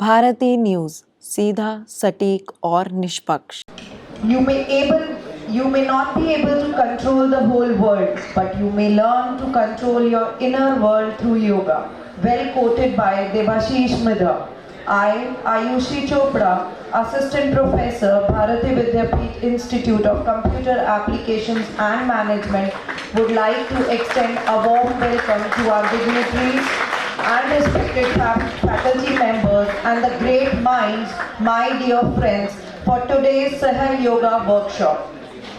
Bharti news, सीधा, सटीक और निष्पक्ष। You may not be able to control the whole world, but you may learn to control your inner world through yoga. Well quoted by Debashish Midha. I, Ayushi Chopra, Assistant Professor, Bharati Vidyapeeth Institute of Computer Applications and Management, would like to extend a warm welcome to our dignitaries and respected faculty members and the great minds, my dear friends, for today's Saha Yoga workshop.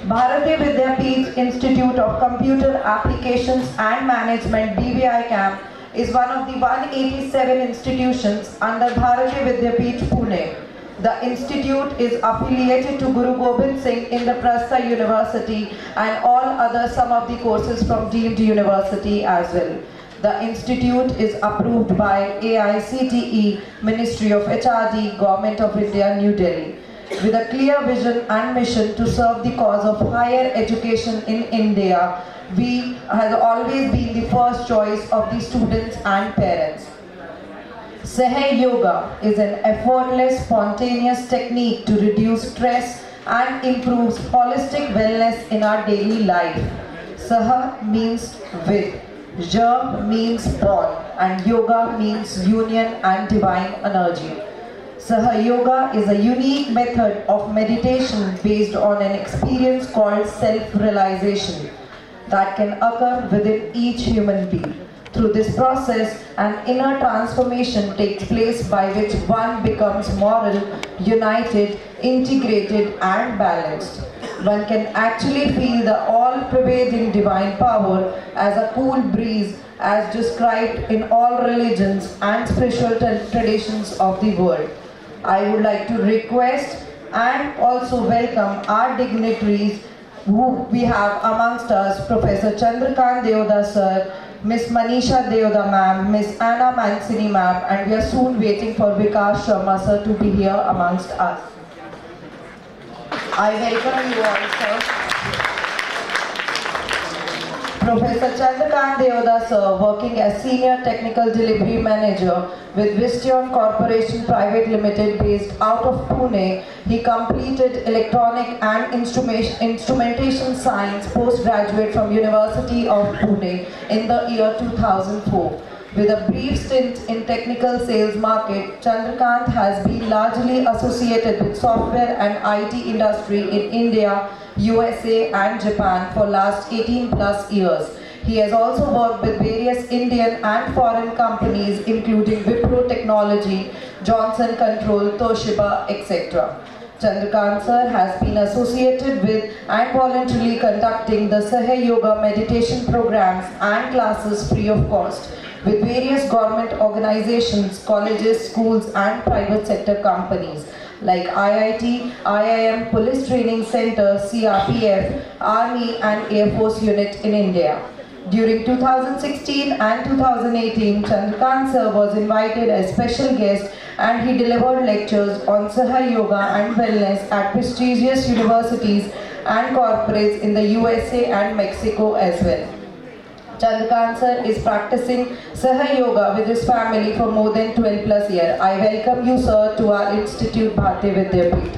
Bharati Vidyapeeth Institute of Computer Applications and Management BVI camp is one of the 187 institutions under Bharati Vidyapeeth Pune. The institute is affiliated to Guru Gobind Singh Indraprastha University and all other some of the courses from deemed university as well. The institute is approved by AICTE, Ministry of HRD, Government of India, New Delhi, with a clear vision and mission to serve the cause of higher education in India. We has always been the first choice of the students and parents. Saha Yoga is an effortless, spontaneous technique to reduce stress and improves holistic wellness in our daily life. Saha means with, Ja means born, and Yoga means union and divine energy. Saha Yoga is a unique method of meditation based on an experience called self-realization that can occur within each human being. Through this process, an inner transformation takes place by which one becomes moral, united, integrated and balanced. One can actually feel the all-pervading divine power as a cool breeze as described in all religions and spiritual traditions of the world. I would like to request and also welcome our dignitaries who we have amongst us, Professor Chandrakant Deoda sir, Miss Manisha Deoda ma'am, Miss Anna Mancini ma'am, and we are soon waiting for Vikas Sharma sir to be here amongst us. I welcome you all, sir. Professor Chandrakant Deoda sir, working as Senior Technical Delivery Manager with Vistion Corporation Private Limited based out of Pune, he completed Electronic and Instrumentation Science postgraduate from University of Pune in the year 2004. With a brief stint in technical sales market, Chandrakant has been largely associated with software and IT industry in India, USA and Japan for last 18 plus years. He has also worked with various Indian and foreign companies including Wipro Technology, Johnson Control, Toshiba, etc. Chandrakant sir has been associated with and voluntarily conducting the Saha Yoga meditation programs and classes free of cost with various government organizations, colleges, schools and private sector companies like IIT, IIM, Police Training Center, CRPF, Army and Air Force unit in India. During 2016 and 2018, Chandrakant sir was invited as special guest and he delivered lectures on Saha Yoga and Wellness at prestigious universities and corporates in the USA and Mexico as well. Chandrakant sir is practicing Saha Yoga with his family for more than 12 plus years. I welcome you sir to our Institute Bharati Vidyapeeth.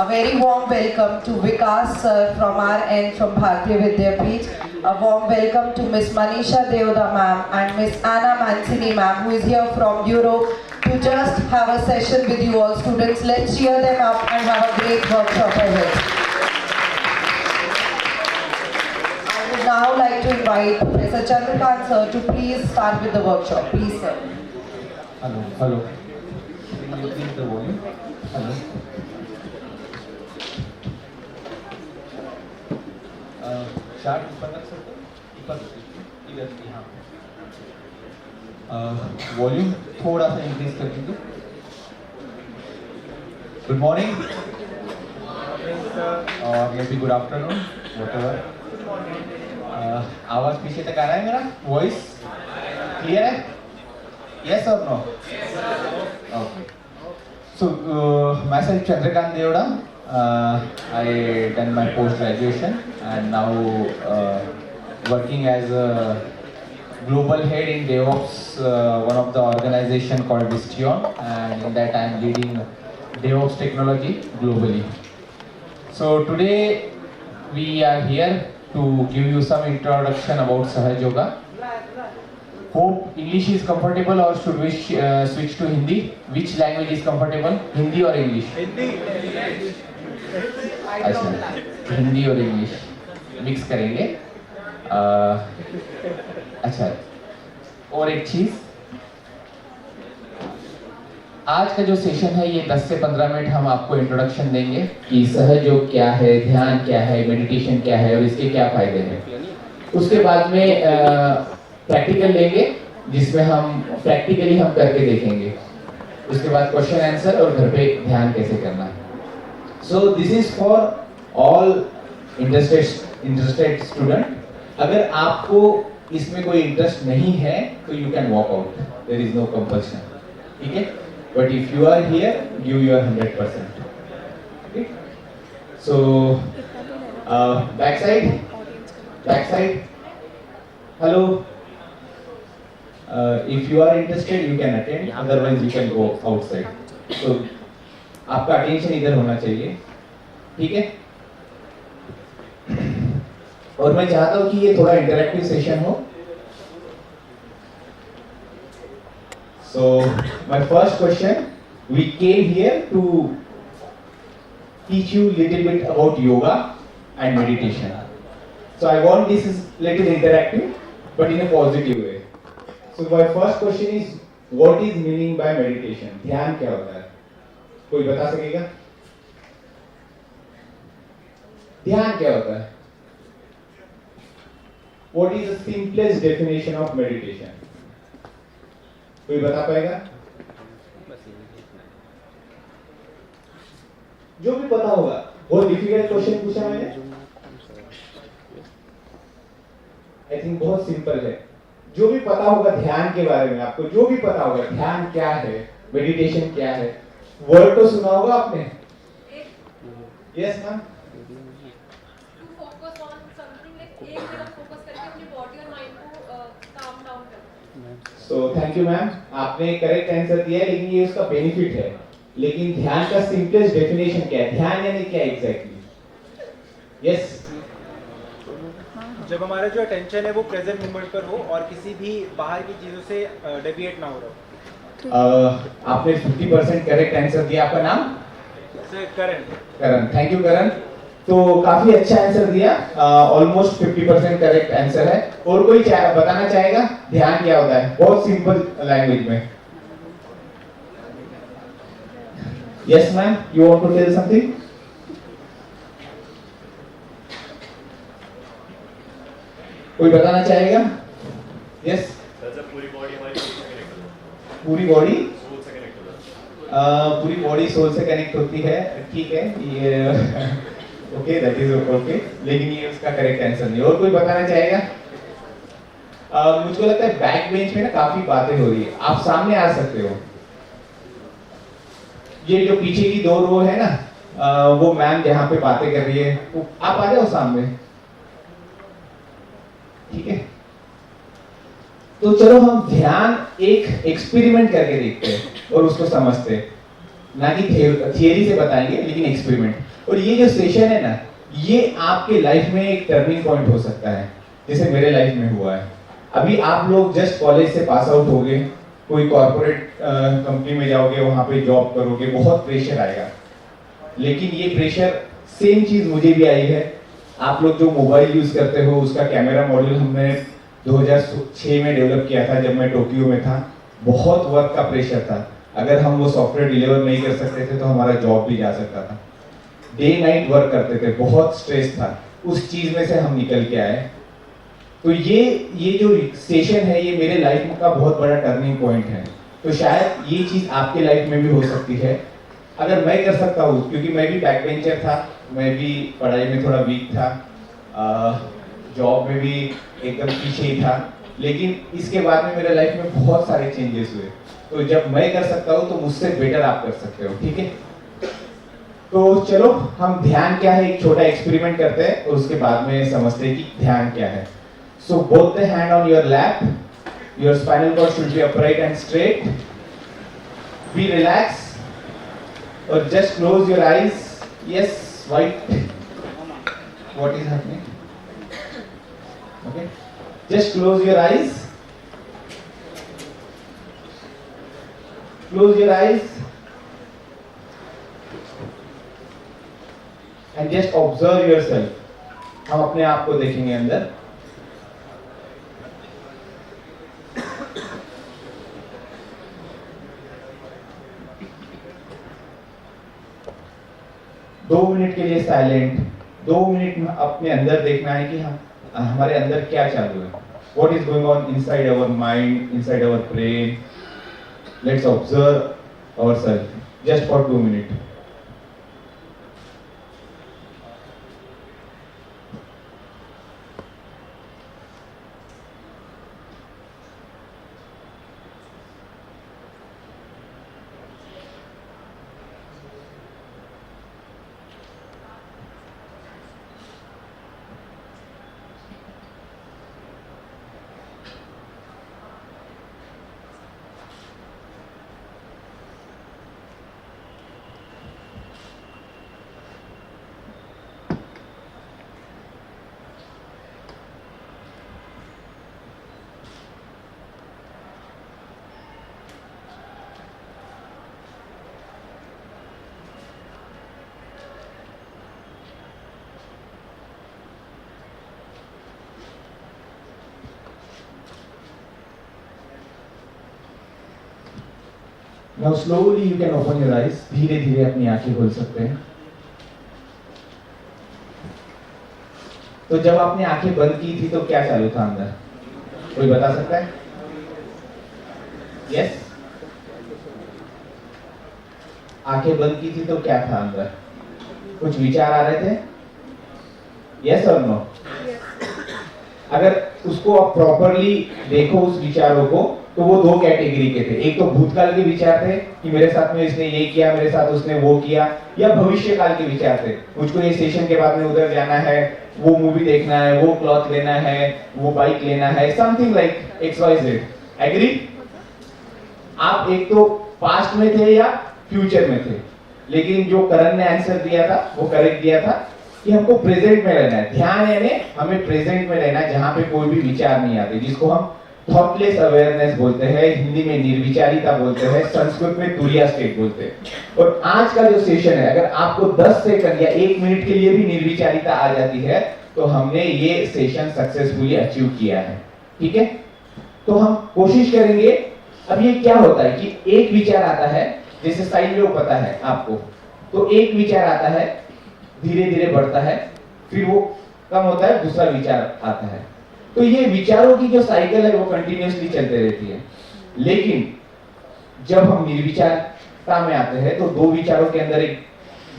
A very warm welcome to Vikas sir from our end from Bharati Vidyapeeth. A warm welcome to Miss Manisha Deoda ma'am and Miss Anna Mancini ma'am who is here from Europe to just have a session with you all students. Let's cheer them up and have a great workshop ahead. I would now like to invite Professor Chandrakant sir to please start with the workshop. Please sir. Hello. Can you increase the volume? Hello. Chart ऊपर रख सकते हो ऊपर इधर यहाँ volume थोड़ा सा increase कर दीजिए गुड मॉर्निंग और may be good afternoon whatever आवाज पीछे तक आ रहा है मेरा वॉइस क्लियर है यस और no okay so myself Chandrakant Devda I done my post graduation and now working as a global head in DevOps, one of the organization called Vistion, and in that I am leading DevOps technology globally. So today we are here to give you some introduction about Sahaj Yoga. Hope English is comfortable, or should we switch to Hindi? Which language is comfortable? Hindi or English? Hindi. अच्छा, हिंदी और English mix करेंगे। अच्छा, और एक चीज, आज का जो सेशन है ये 10 से 15 मिनट हम आपको इंट्रोडक्शन देंगे कि सहज योग क्या है, ध्यान क्या है, मेडिटेशन क्या है और इसके क्या फायदे हैं। उसके बाद में प्रैक्टिकल लेंगे जिसमें हम प्रैक्टिकली हम करके देखेंगे। उसके बाद क्वेश्चन आंसर और घर पे ध्यान कैसे करना है। So this is for all interested student. अगर आपको इसमें कोई इंटरेस्ट नहीं है तो you can walk out, there is no compulsion, ठीक है। But if you are here, give your 100%, ठीक। So back side, hello. If you are interested, you can attend. Otherwise, you can go outside. So, आपका attention इधर होना चाहिए, ठीक है। और मैं चाहता हूँ कि ये थोड़ा इंटरैक्टिव सेशन हो। So, my first question, we came here to teach you little bit about yoga and meditation. So, I want this is little interactive, but in a positive way. So my first question is, what is meaning by meditation? ध्यान क्या होता है? कोई बता सकेगा? ध्यान क्या होता है? What is the simplest definition of meditation? कोई बता पाएगा? जो भी पता होगा। बहुत डिफिकल्ट क्वेश्चन पूछा मैंने? आई थिंक बहुत सिंपल है। जो भी पता होगा ध्यान के बारे में, आपको जो भी पता होगा ध्यान क्या है, मेडिटेशन क्या है, वर्ड तो सुना होगा आपने। Yes ma'am. To focus on something, like एक जगह फोकस करके अपनी बॉडी और माइंड को काम डाउन करना। सो थैंक यू मैम, आपने करेक्ट आंसर दिया है, लेकिन ये उसका बेनिफिट है। लेकिन ध्यान का सिंपलेस्ट डेफिनेशन क्या है? ध्यान यानी क्या एग्जैक्टली? यस। जब हमारा जो अटेंशन है वो प्रेजेंट मोमेंट पर हो और किसी भी बाहर की चीजों से डेविएट ना हो रहा हो। आपने 50% करेक्ट आंसर दिया। आपका नाम? Sir Karan. थैंक यू करण। तो काफी अच्छा आंसर दिया, ऑलमोस्ट 50% करेक्ट आंसर है। और कोई बताना चाहेगा ध्यान क्या होता है? बहुत सिंपल लैंग्वेज में। Yes ma'am, you want to tell something? कोई बताना चाहेगा? यस। पूरी बॉडी सोल से कनेक्ट होती है, ठीक है ये ओके, दैट इज ओके, लेकिन ये उसका करेक्ट आंसर नहीं। और कोई बताना चाहेगा? मुझको लगता है बैक बेंच में ना काफी बातें हो रही है, आप सामने आ सकते हो। ये जो पीछे की 2 रो है ना, वो मैम जहाँ पे बातें कर रही है, आप आ जाओ सामने, ठीक है। तो चलो हम ध्यान एक एक्सपेरिमेंट करके देखते हैं और उसको समझते हैं, ना कि थियरी से बताएंगे, लेकिन एक्सपेरिमेंट। और ये जो सेशन है ना, ये आपके लाइफ में एक टर्निंग पॉइंट हो सकता है, जैसे मेरे लाइफ में हुआ है। अभी आप लोग जस्ट कॉलेज से पास आउट हो गए, कोई कॉर्पोरेट कंपनी में जाओगे, वहां पे जॉब करोगे, बहुत प्रेशर आएगा। लेकिन ये प्रेशर सेम चीज मुझे भी आई है। आप लोग जो मोबाइल यूज करते हो, उसका कैमरा मॉड्यूल हमने 2006 में डेवलप किया था, जब मैं टोक्यो में था। बहुत वर्क का प्रेशर था, अगर हम वो सॉफ्टवेयर डिलीवर नहीं कर सकते थे तो हमारा जॉब भी जा सकता था। डे नाइट वर्क करते थे, बहुत स्ट्रेस था। उस चीज में से हम निकल के आए। तो ये जो सेशन है, ये मेरे लाइफ का बहुत बड़ा टर्निंग पॉइंट है। तो शायद ये चीज आपके लाइफ में भी हो सकती है। अगर मैं कर सकता हूँ, क्योंकि मैं भी बैक बेंचर था, मैं भी पढ़ाई में थोड़ा वीक था, जॉब में भी एकदम पीछे ही था, लेकिन इसके बाद में मेरे लाइफ में बहुत सारे चेंजेस हुए। तो जब मैं कर सकता हूँ तो मुझसे बेटर आप कर सकते हो, ठीक है। तो चलो हम ध्यान क्या है एक छोटा एक्सपेरिमेंट करते हैं और उसके बाद में समझते हैं कि ध्यान क्या है। So both the hand on your lap Your spinal cord should be upright and straight. Be relaxed. Or just close your eyes. Yes, white. What is happening? Okay. Just close your eyes. Close your eyes. And just observe yourself. हम अपने आप को देखेंगे अंदर. दो minute के लिए silent. 2 minute में अपने अंदर देखना है कि हमारे अंदर क्या चालू है. What is going on inside our mind, inside our brain? Let's observe ourselves just for 2 minutes. Now slowly you can open your eyes. धीरे धीरे अपनी आंखें खोल सकते हैं. तो जब आपने आंखें बंद की थी तो क्या चालू था अंदर? कोई बता सकता है? यस? आंखें बंद की थी तो क्या था अंदर? कुछ विचार आ रहे थे? यस और नो? अगर उसको आप प्रॉपरली देखो उस विचारों को, तो वो दो कैटेगरी के थे. एक तो भूतकाल के विचार थे कि मेरे साथ में इसने ये किया, मेरे साथ उसने वो किया, या भविष्य काल के विचार थे. मुझको ये सेशन के बाद में उधर जाना है, वो मूवी देखना है, वो क्लॉथ लेना है, वो बाइक लेना है, समथिंग लाइक XYZ. एग्री? आप एक तो पास्ट में थे या फ्यूचर में थे. लेकिन जो करण ने आंसर दिया था वो करेक्ट दिया था कि हमको प्रेजेंट में रहना है. ध्यान यानी हमें प्रेजेंट में रहना है, जहां पे कोई भी विचार नहीं आते, जिसको हम थॉटलेस अवेयरनेस बोलते हैं, हिंदी में निर्विचारिता बोलते हैं, संस्कृत में तुरिया स्टेट बोलते हैं. और आज का जो सेशन है, अगर आपको 10 सेकंड या 1 मिनट के लिए भी निर्विचारिता आ जाती है तो हमने ये सेशन सक्सेसफुली अचीव किया है. ठीक है? तो हम कोशिश करेंगे. अब ये क्या होता है कि एक विचार आता है, जैसे साइन वेव पता है आपको, तो एक विचार आता है, धीरे धीरे बढ़ता है, फिर वो कम होता है, दूसरा विचार आता है. तो ये विचारों की जो साइकिल है वो कंटिन्यूअसली चलते रहती है. लेकिन जब हम निर्विचारता में आते हैं तो दो विचारों के अंदर एक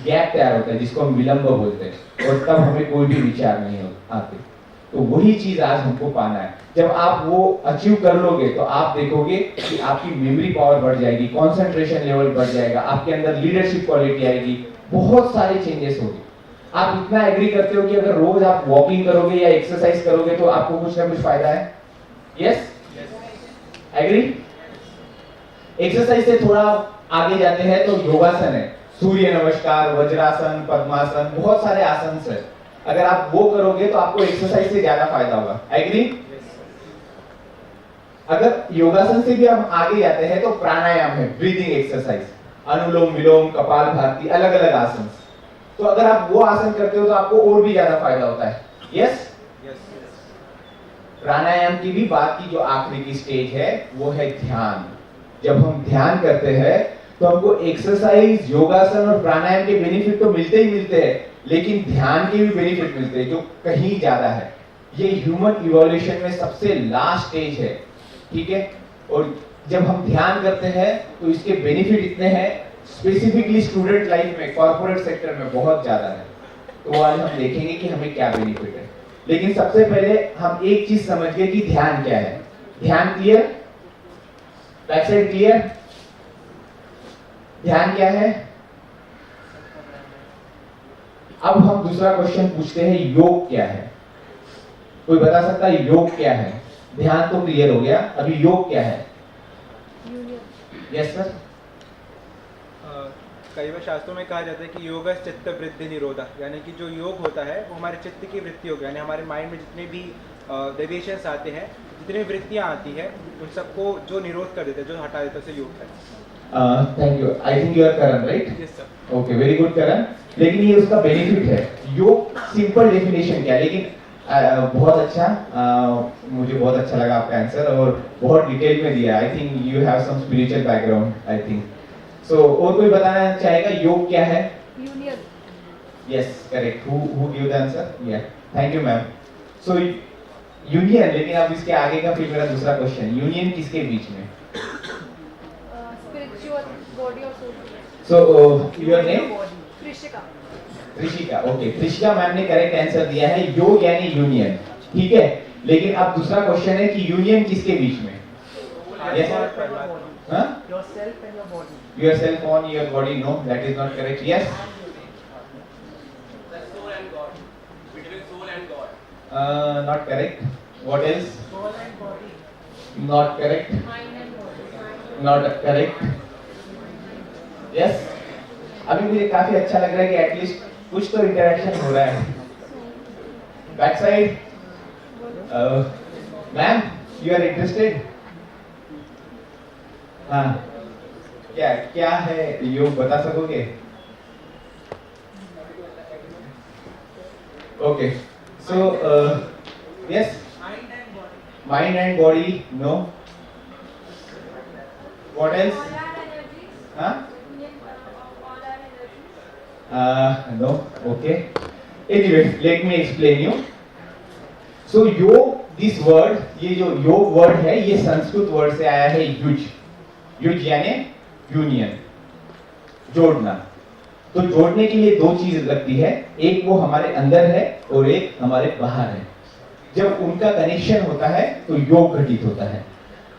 गैप तैयार होता है जिसको हम विलंब बोलते हैं, और तब हमें कोई भी विचार नहीं आते. तो वही चीज आज हमको पाना है. जब आप वो अचीव कर लोगे तो आप देखोगे कि आपकी मेमोरी पावर बढ़ जाएगी, कंसंट्रेशन लेवल बढ़ जाएगा, आपके अंदर लीडरशिप क्वालिटी आएगी, बहुत सारे चेंजेस होंगे. आप इतना एग्री करते हो कि अगर रोज आप वॉकिंग करोगे या एक्सरसाइज करोगे तो आपको कुछ ना कुछ फायदा है. यस? एग्री? एक्सरसाइज से थोड़ा आगे जाते हैं तो योगासन है, सूर्य नमस्कार, वज्रासन, पद्मासन, बहुत सारे आसन है. अगर आप वो करोगे तो आपको एक्सरसाइज से ज्यादा फायदा होगा. एग्री? अगर योगासन से भी हम आगे जाते हैं तो प्राणायाम है, ब्रीदिंग एक्सरसाइज, अनुलोम विलोम, कपालभाति, अलग अलग आसन. तो अगर आप वो आसन करते हो तो आपको और भी ज्यादा फायदा होता है. यस? प्राणायाम की भी बात की जो आखिरी की स्टेज है वो है ध्यान. जब हम ध्यान करते हैं तो हमको एक्सरसाइज, योगासन और प्राणायाम के बेनिफिट तो मिलते ही मिलते हैं, लेकिन ध्यान के भी बेनिफिट मिलते हैं जो कहीं ज्यादा है. ये ह्यूमन इवोल्यूशन में सबसे लास्ट स्टेज है. ठीक है? और जब हम ध्यान करते हैं तो इसके बेनिफिट इतने हैं, स्पेसिफिकली स्टूडेंट लाइफ में, कॉर्पोरेट सेक्टर में बहुत ज्यादा है. तो आज हम देखेंगे कि हमें क्या बेनिफिट है. लेकिन सबसे पहले हम एक चीज समझ गए कि ध्यान क्या है. ध्यान क्लियर? Back side clear? ध्यान क्या है? अब हम दूसरा क्वेश्चन पूछते हैं, योग क्या है? कोई बता सकता है योग क्या है? ध्यान तो क्लियर हो गया, अभी योग क्या है? यूनियन। Yes sir. कई बार शास्त्रों में कहा जाता है कि योग चित्त वृद्धि निरोधा, यानी कि जो योग होता है वो हमारे चित्त की वृत्ति होगी, यानी हमारे माइंड में जितने भी डेविएशंस आते हैं, जितनी वृत्तियाँ आती हैं, उन सबको जो निरोध कर देते हैं, जो हटा देते हैं, उसे योग है। Thank you, I think you are Karan, right? Yes sir. Okay, very good Karan. लेकिन ये उसका बेनिफिट है, योग सिंपल डेफिनेशन क्या है, लेकिन बहुत अच्छा, मुझे बहुत अच्छा लगा आपका आंसर और बहुत डिटेल में दिया। I think you have some spiritual background, I think so. और कोई बताना चाहेगा योग क्या है? Union. Yes, correct. Who give the answer? या, thank you ma'am. So union, लेकिन अब इसके आगे का फिर मेरा दूसरा क्वेश्चन, यूनियन किसके बीच में? स्पिरिचुअल बॉडी और soul. So your name? Krishika. Rishika, okay. Rishika ma'am ने करेक्ट आंसर दिया है, योग यानी यूनियन, ठीक है। लेकिन अब दूसरा क्वेश्चन है कि यूनियन किसके बीच में? Yes? Huh? Yourself and your body. Yourself on your body? No, that is not correct. Yes? The soul and God. Between soul and God. Not correct. What else? Soul and body. Not correct. Mind and body. Not correct. Yes? अभी मुझे काफी अच्छा लग रहा है कि at least कुछ तो इंटरेक्शन हो रहा है। Back side, ma'am you are interested? हाँ, क्या क्या है योग, बता सकोगे? Okay, so yes, mind and body, no, what else? All our energies. हाँ, Union of all our energies. no, okay. Anyway, let me explain you. So योग, this word, ये जो योग वर्ड है, ये संस्कृत वर्ड से आया है युज। युज यानी यूनियन, जोड़ना। तो जोड़ने के लिए दो चीज लगती है, एक वो हमारे अंदर है और एक हमारे बाहर है। जब उनका कनेक्शन होता है तो योग घटित होता है।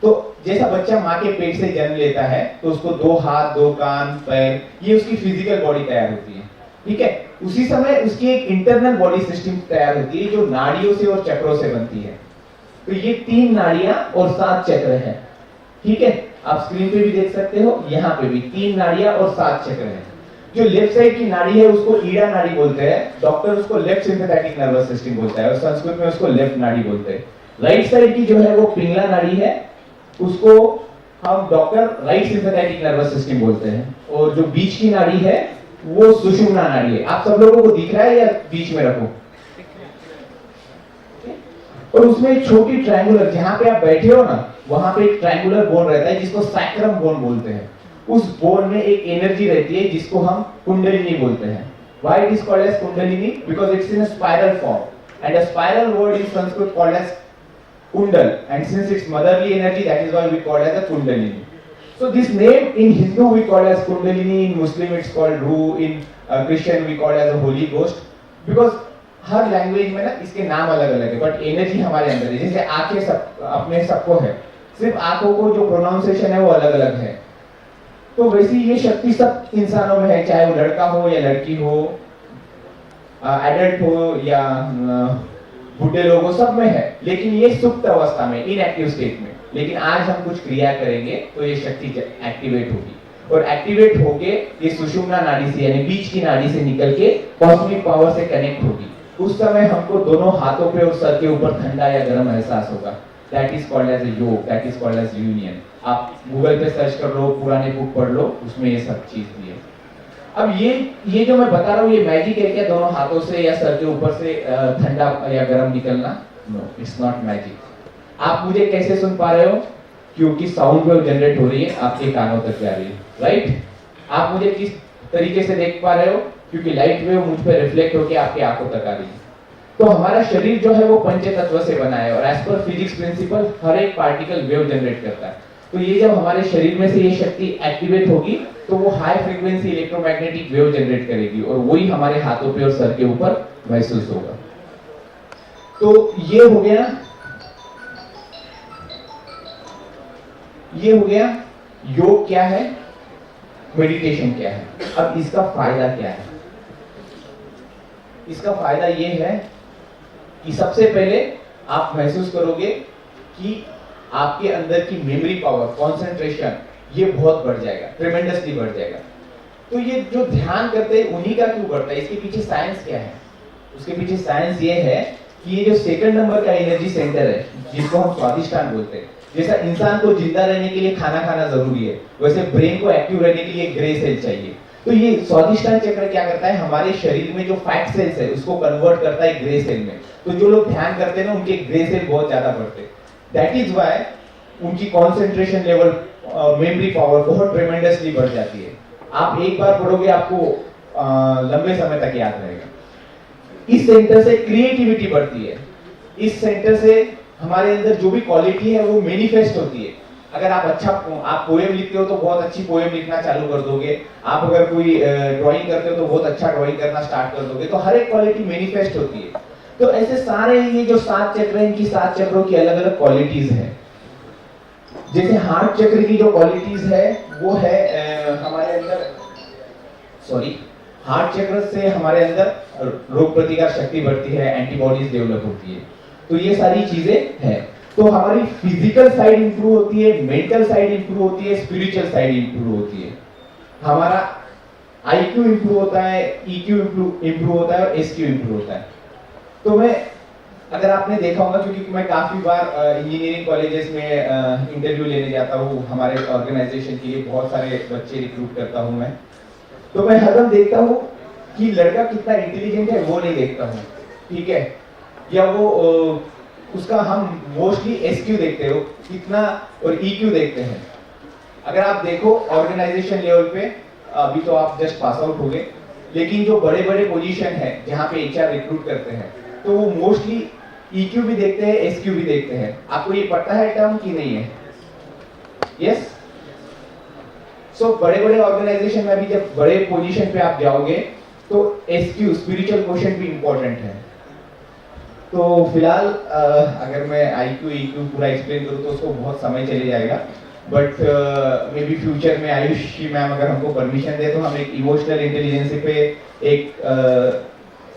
तो जैसा बच्चा माँ के पेट से जन्म लेता है तो उसको दो हाथ, दो कान, पैर, ये उसकी फिजिकल बॉडी तैयार होती है, ठीक है। उसी समय उसकी एक इंटरनल बॉडी सिस्टम तैयार होती है जो नाड़ियों से और चक्रों से बनती है। तो ये 3 नाड़ियां और 7 चक्र हैं, ठीक है। आप स्क्रीन पे भी देख सकते हो, यहाँ पे भी 3 नाड़ियां और 7 चक्र हैं। जो लेफ्ट साइड की नाड़ी है उसको ईड़ा नाड़ी बोलते हैं, डॉक्टर उसको लेफ्ट सिंपैथेटिक नर्वस सिस्टम बोलता है और संस्कृत में उसको लेफ्ट नाड़ी बोलते हैं। राइट साइड की जो है वो पिंगला नाड़ी है, उसको हम doctor right sympathetic nervous system बोलते हैं। और जो बीच की नाड़ी है वो सुषुम्ना नाड़ी है। आप सब लोगों को दिख रहा है या बीच में रखो? और उसमें एक छोटी ट्रायंगुलर, जहां पे आप बैठे हो ना, वहां पे एक ट्रायंगुलर बोन रहता है जिसको सैक्रम बोन बोलते हैं। उस बोन में एक एनर्जी रहती है जिसको हम कुंडलिनी बोलते हैं। Why it is called as Kundalini? Because it's in a spiral form, and a spiral word in Sanskrit called as Kundal, and since it's motherly energy, that is why we call it as a Kundalini. So this name in Hindu we call as Kundalini, in Muslim it's called Ruh, in Christian we call as a Holy Ghost, because her language में ना इसके नाम अलग अलग है, but energy हमारे अंदर है। जैसे आंखें सब अपने सबको है, सिर्फ आंखों को जो प्रोनाउंसिएशन है वो अलग अलग है। तो वैसे ये शक्ति सब इंसानों में है, चाहे वो लड़का हो या लड़की हो, एडल्ट हो या बूढ़े लोग हो, सब में है। लेकिन ये सुप्त अवस्था में, इनएक्टिव स्टेट में। लेकिन आज हम कुछ क्रिया करेंगे तो ये शक्ति एक्टिवेट होगी, और एक्टिवेट होके ये सुषुम्ना नाड़ी से यानी बीच की नाड़ी से निकल के कॉस्मिक पावर से कनेक्ट होगी। उस समय हमको दोनों हाथों पे और सर के ऊपर ठंडा या गर्म एहसास होगा। That is called as yoga, that is called as union. आप गूगल पे सर्च कर लो, पुराने बुक पढ़ लो, उसमें ये सब चीज दी है। अब ये जो मैं बता रहा हूँ, ये मैजिक है क्या? दोनों हाथों से या सर के ऊपर से ठंडा या गर्म निकलना? No, it's not magic. आप मुझे कैसे सुन पा रहे हो? क्योंकि साउंड वेव जनरेट हो रही है, आपके कानों तक जा रही है, राइट? आप मुझे किस तरीके से देख पा रहे हो? क्योंकि लाइट वेव मुझ पर रिफ्लेक्ट होकर आपकी आंखों तक आ रही है। तो हमारा शरीर जो है वो पंच तत्व से बना है, और एज पर फिजिक्स प्रिंसिपल हर एक पार्टिकल वेव जनरेट करता है। तो ये जब हमारे शरीर में से ये शक्ति एक्टिवेट होगी तो वो high frequency electromagnetic wave generate करेगी, और वही हमारे हाथों पे और सर के ऊपर महसूस होगा। तो ये हो गया, ये हो गया योग क्या है, मेडिटेशन क्या है। अब इसका फायदा क्या है? इसका फायदा ये है कि सबसे पहले आप महसूस करोगे कि आपके अंदर की मेमोरी पावर, कंसंट्रेशन ये बहुत बढ़ जाएगा, ट्रेमेंडसली बढ़ जाएगा। तो ये जो ध्यान करते हैं उन्हीं का क्यों बढ़ता है, इसके पीछे साइंस क्या है? उसके पीछे साइंस ये है कि ये जो सेकंड नंबर का एनर्जी सेंटर है जिसको हम स्वादिष्टान बोलते हैं, जैसा इंसान को जिंदा रहने के लिए खाना खाना जरूरी है, वैसे ब्रेन को एक्टिव रहने के लिए ग्रे सेल चाहिए। तो ये स्वादिष्टान चक्र क्या करता है, हमारे शरीर में जो फैट सेल्स है उसको कन्वर्ट करता है ग्रे सेल में। तो जो लोग ध्यान करते हैं ना उनके ग्रे सेल बहुत ज्यादा बढ़ते हैं। दैट इज व्हाई उनकी कंसंट्रेशन लेवल, मेमोरी पावर बहुत ट्रेमेंडसली बढ़ जाती है। आप एक बार पढ़ोगे आपको लंबे समय तक याद रहेगा। इस सेंटर से क्रिएटिविटी बढ़ती है, इस सेंटर से हमारे अंदर जो भी क्वालिटी है वो मैनिफेस्ट होती है। अगर आप पोएम लिखते हो तो बहुत अच्छी पोएम लिखना चालू कर दोगे, आप अगर कोई ड्राइंग करते हो तो बहुत अच्छा ड्राइंग करना स्टार्ट कर दोगे। तो हर एक क्वालिटी मैनिफेस्ट होती है। तो ऐसे सारे ये जो 7 चक्र हैं, इनकी 7 चक्रों की अलग अलग क्वालिटीज है। जैसे हार्ट चक्र की जो क्वालिटीज है वो है हमारे अंदर हार्ट चक्र से हमारे अंदर रोग प्रतिकार शक्ति बढ़ती है, एंटीबॉडीज डेवलप होती है। तो ये सारी चीजें हैं। तो हमारी फिजिकल साइड इंप्रूव होती है, मेंटल साइड इंप्रूव होती है, स्पिरिचुअल साइड इंप्रूव होती है। हमारा आईक्यू इंप्रूव होता है, ईक्यू इंप्रूव होता है और एसक्यू इंप्रूव होता है। तो मैं, अगर आपने देखा होगा, क्योंकि मैं काफी बार इंजीनियरिंग कॉलेजेस में इंटरव्यू लेने जाता हूँ, हमारे ऑर्गेनाइजेशन के लिए बहुत सारे बच्चे रिक्रूट करता हूँ मैं, तो मैं हरदम देखता हूँ कि लड़का कितना इंटेलिजेंट है वो नहीं देखता हूँ, ठीक है, या वो उसका हम मोस्टली एसक्यू देखते हो कितना और ईक्यू देखते हैं। अगर आप देखो ऑर्गेनाइजेशन लेवल पे, अभी तो आप जस्ट पास आउट हो गए, लेकिन जो बड़े बड़े पोजीशन है जहाँ पे एचआर रिक्रूट करते हैं तो वो मोस्टली ईक्यू भी देखते हैं, एसक्यू भी देखते हैं। आपको ये पता है टर्म कि नहीं है? यस। सो बड़े बड़े ऑर्गेनाइजेशन में भी जब बड़े पोजीशन पे आप जाओगे तो एसक्यू, स्पिरिचुअल क्वेश्चन भी इंपॉर्टेंट है। तो फिलहाल अगर मैं आईक्यू ईक्यू पूरा एक्सप्लेन करूँ तो उसको बहुत समय चले जाएगा, बट मे बी फ्यूचर में आयुषी मैम अगर हमको परमिशन दे तो हम एक इमोशनल इंटेलिजेंस पे एक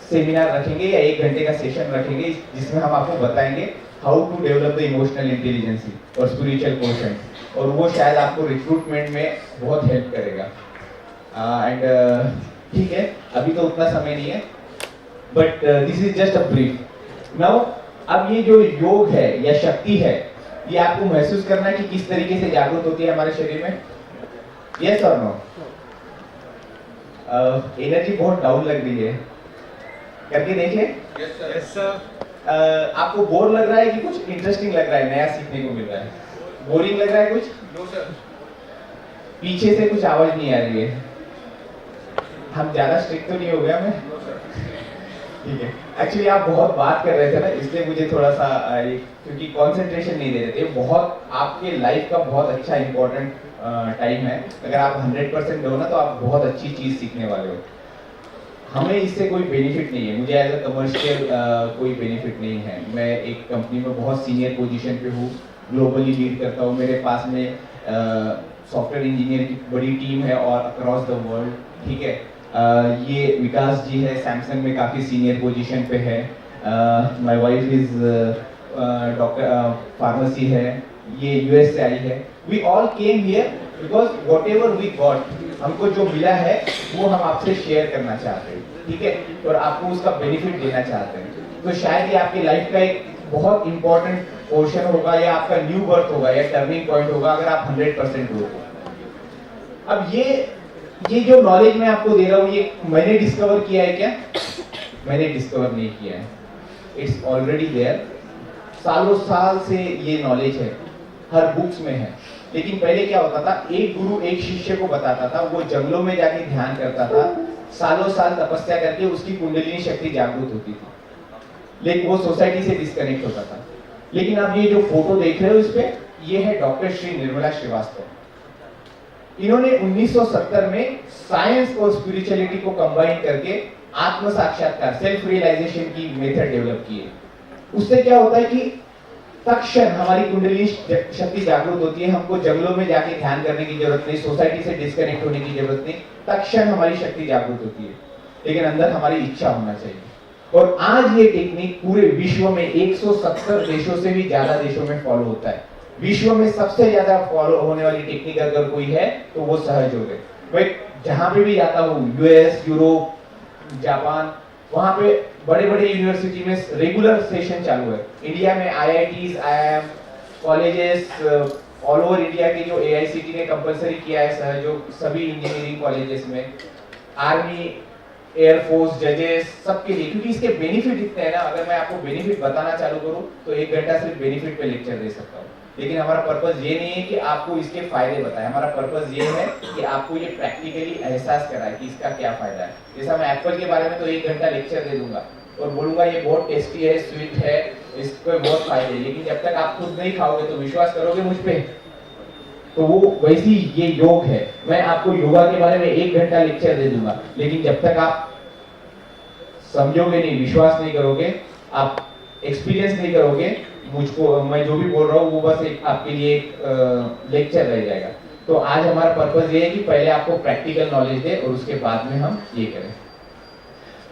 सेमिनार रखेंगे या 1 घंटे का सेशन रखेंगे जिसमें हम आपको बताएंगे how to develop the emotional intelligence और स्पिरिचुअल क्वेश्चन, और वो शायद आपको रिक्रूटमेंट में बहुत हेल्प करेगा। एंड ठीक है, अभी तो उतना समय नहीं है, but this is just a brief. Now अब ये जो योग है या शक्ति है, ये आपको महसूस करना है कि किस तरीके से जागृत होती है हमारे शरीर में। यस और नो? एनर्जी बहुत डाउन लग रही है, करके देखिए। Yes sir. आपको बोर लग रहा है कि कुछ इंटरेस्टिंग लग रहा है, नया सीखने को मिल रहा है? बोरिंग लग रहा है कुछ? No sir. पीछे से कुछ आवाज नहीं आ रही है? हम ज्यादा स्ट्रिक्ट तो नहीं हो गया मैं? ठीक है। एक्चुअली आप बहुत बात कर रहे थे ना, इसलिए मुझे थोड़ा सा क्योंकि कंसंट्रेशन नहीं दे रहे थे। बहुत आपके लाइफ का बहुत अच्छा इंपॉर्टेंट टाइम है। अगर आप 100% दो ना तो आप बहुत अच्छी चीज सीखने वाले हो। हमें इससे कोई बेनिफिट नहीं है, मुझे एज अ कमर्शियल कोई बेनिफिट नहीं है। मैं एक कंपनी में बहुत सीनियर पोजीशन पे हूँ, ग्लोबली लीड करता हूँ, मेरे पास में सॉफ्टवेयर इंजीनियर की बड़ी टीम है और अक्रॉस द वर्ल्ड, ठीक है। ये विकास जी है, सैमसंग में काफ़ी सीनियर पोजीशन पे है। My wife is doctor pharmacy है, ये यूएस से आई है। We all came here because whatever we got, हमको जो मिला है वो हम आपसे शेयर करना चाहते हैं, ठीक है, और आपको उसका बेनिफिट देना चाहते हैं। तो शायद ये आपकी लाइफ का एक बहुत इंपॉर्टेंट पोर्शन होगा या आपका न्यू बर्थ होगा या टर्निंग पॉइंट होगा अगर आप 100% हो तो। अब ये जो नॉलेज मैं आपको दे रहा हूँ ये मैंने डिस्कवर किया है क्या? मैंने डिस्कवर नहीं किया है, इट्स ऑलरेडी देयर। सालों साल से ये नॉलेज है, हर बुक्स में है। लेकिन पहले क्या होता था, एक गुरु एक शिष्य को बताता था, वो जंगलों में जाके ध्यान करता था, सालों साल तपस्या करके उसकी कुंडलिनी शक्ति जागृत होती थी, लेकिन वो सोसाइटी से डिस्कनेक्ट होता था। लेकिन अब ये जो फोटो देख रहे हो इस पे, ये है डॉक्टर श्री निर्मला श्रीवास्तव। इन्होंने 1970 में साइंस और स्पिरिचुअलिटी को कंबाइन करके आत्म साक्षात्कार, सेल्फ रियलाइजेशन की मेथड डेवलप की है। उससे क्या होता है कि तत्क्षण हमारी कुंडली शक्ति जागृत होती है, हमको जंगलों में जाके ध्यान करने की जरूरत नहीं, सोसाइटी से डिस्कनेक्ट होने की जरूरत नहीं, तत्क्षण हमारी शक्ति जागृत होती है। लेकिन अंदर हमारी इच्छा होना चाहिए। और आज ये टेक्निक पूरे विश्व में 170 देशों से भी ज्यादा देशों में फॉलो होता है। विश्व में सबसे ज्यादा फॉलो होने वाली टेक्निक अगर कोई है तो वो सहज योग है। मैं जहां पे भी जाता हूँ, यूएस, यूरोप, जापान, वहां पे बड़े बड़े यूनिवर्सिटी में रेगुलर सेशन चालू है। इंडिया में IITs, IIM, colleges all over India के जो एआईसीटी ने कंपलसरी किया है सहयोग सभी इंजीनियरिंग कॉलेजेस में, आर्मी, एयरफोर्स, जजेस, सबके लिए, क्योंकि इसके बेनिफिट इतने हैं ना। अगर मैं आपको बेनिफिट बताना चालू करूं तो 1 घंटा सिर्फ बेनिफिट पे लेक्चर दे सकता हूं, लेकिन हमारा पर्पस ये नहीं है कि आपको इसके फायदे बताएं। हमारा पर्पस ये है कि आपको ये प्रैक्टिकली एहसास कराए कि इसका क्या फायदा है। जैसा मैं एप्पल के बारे में तो 1 घंटा लेक्चर दे दूंगा और बोलूंगा ये बहुत टेस्टी है, स्वीट है, इसके बहुत फायदे, लेकिन जब तक आप खुद नहीं खाओगे तो विश्वास करोगे मुझ पे? तो वो वैसी ये योग है। मैं आपको योगा के बारे में 1 घंटा लेक्चर दे दूंगा, लेकिन जब तक आप समझोगे नहीं, विश्वास नहीं करोगे, आप एक्सपीरियंस नहीं करोगे मुझको, मैं जो भी बोल रहा हूँ वो बस एक आपके लिए एक लेक्चर रह जाएगा। तो आज हमारा पर्पस ये है कि पहले आपको प्रैक्टिकल नॉलेज दे और उसके बाद में हम ये करें।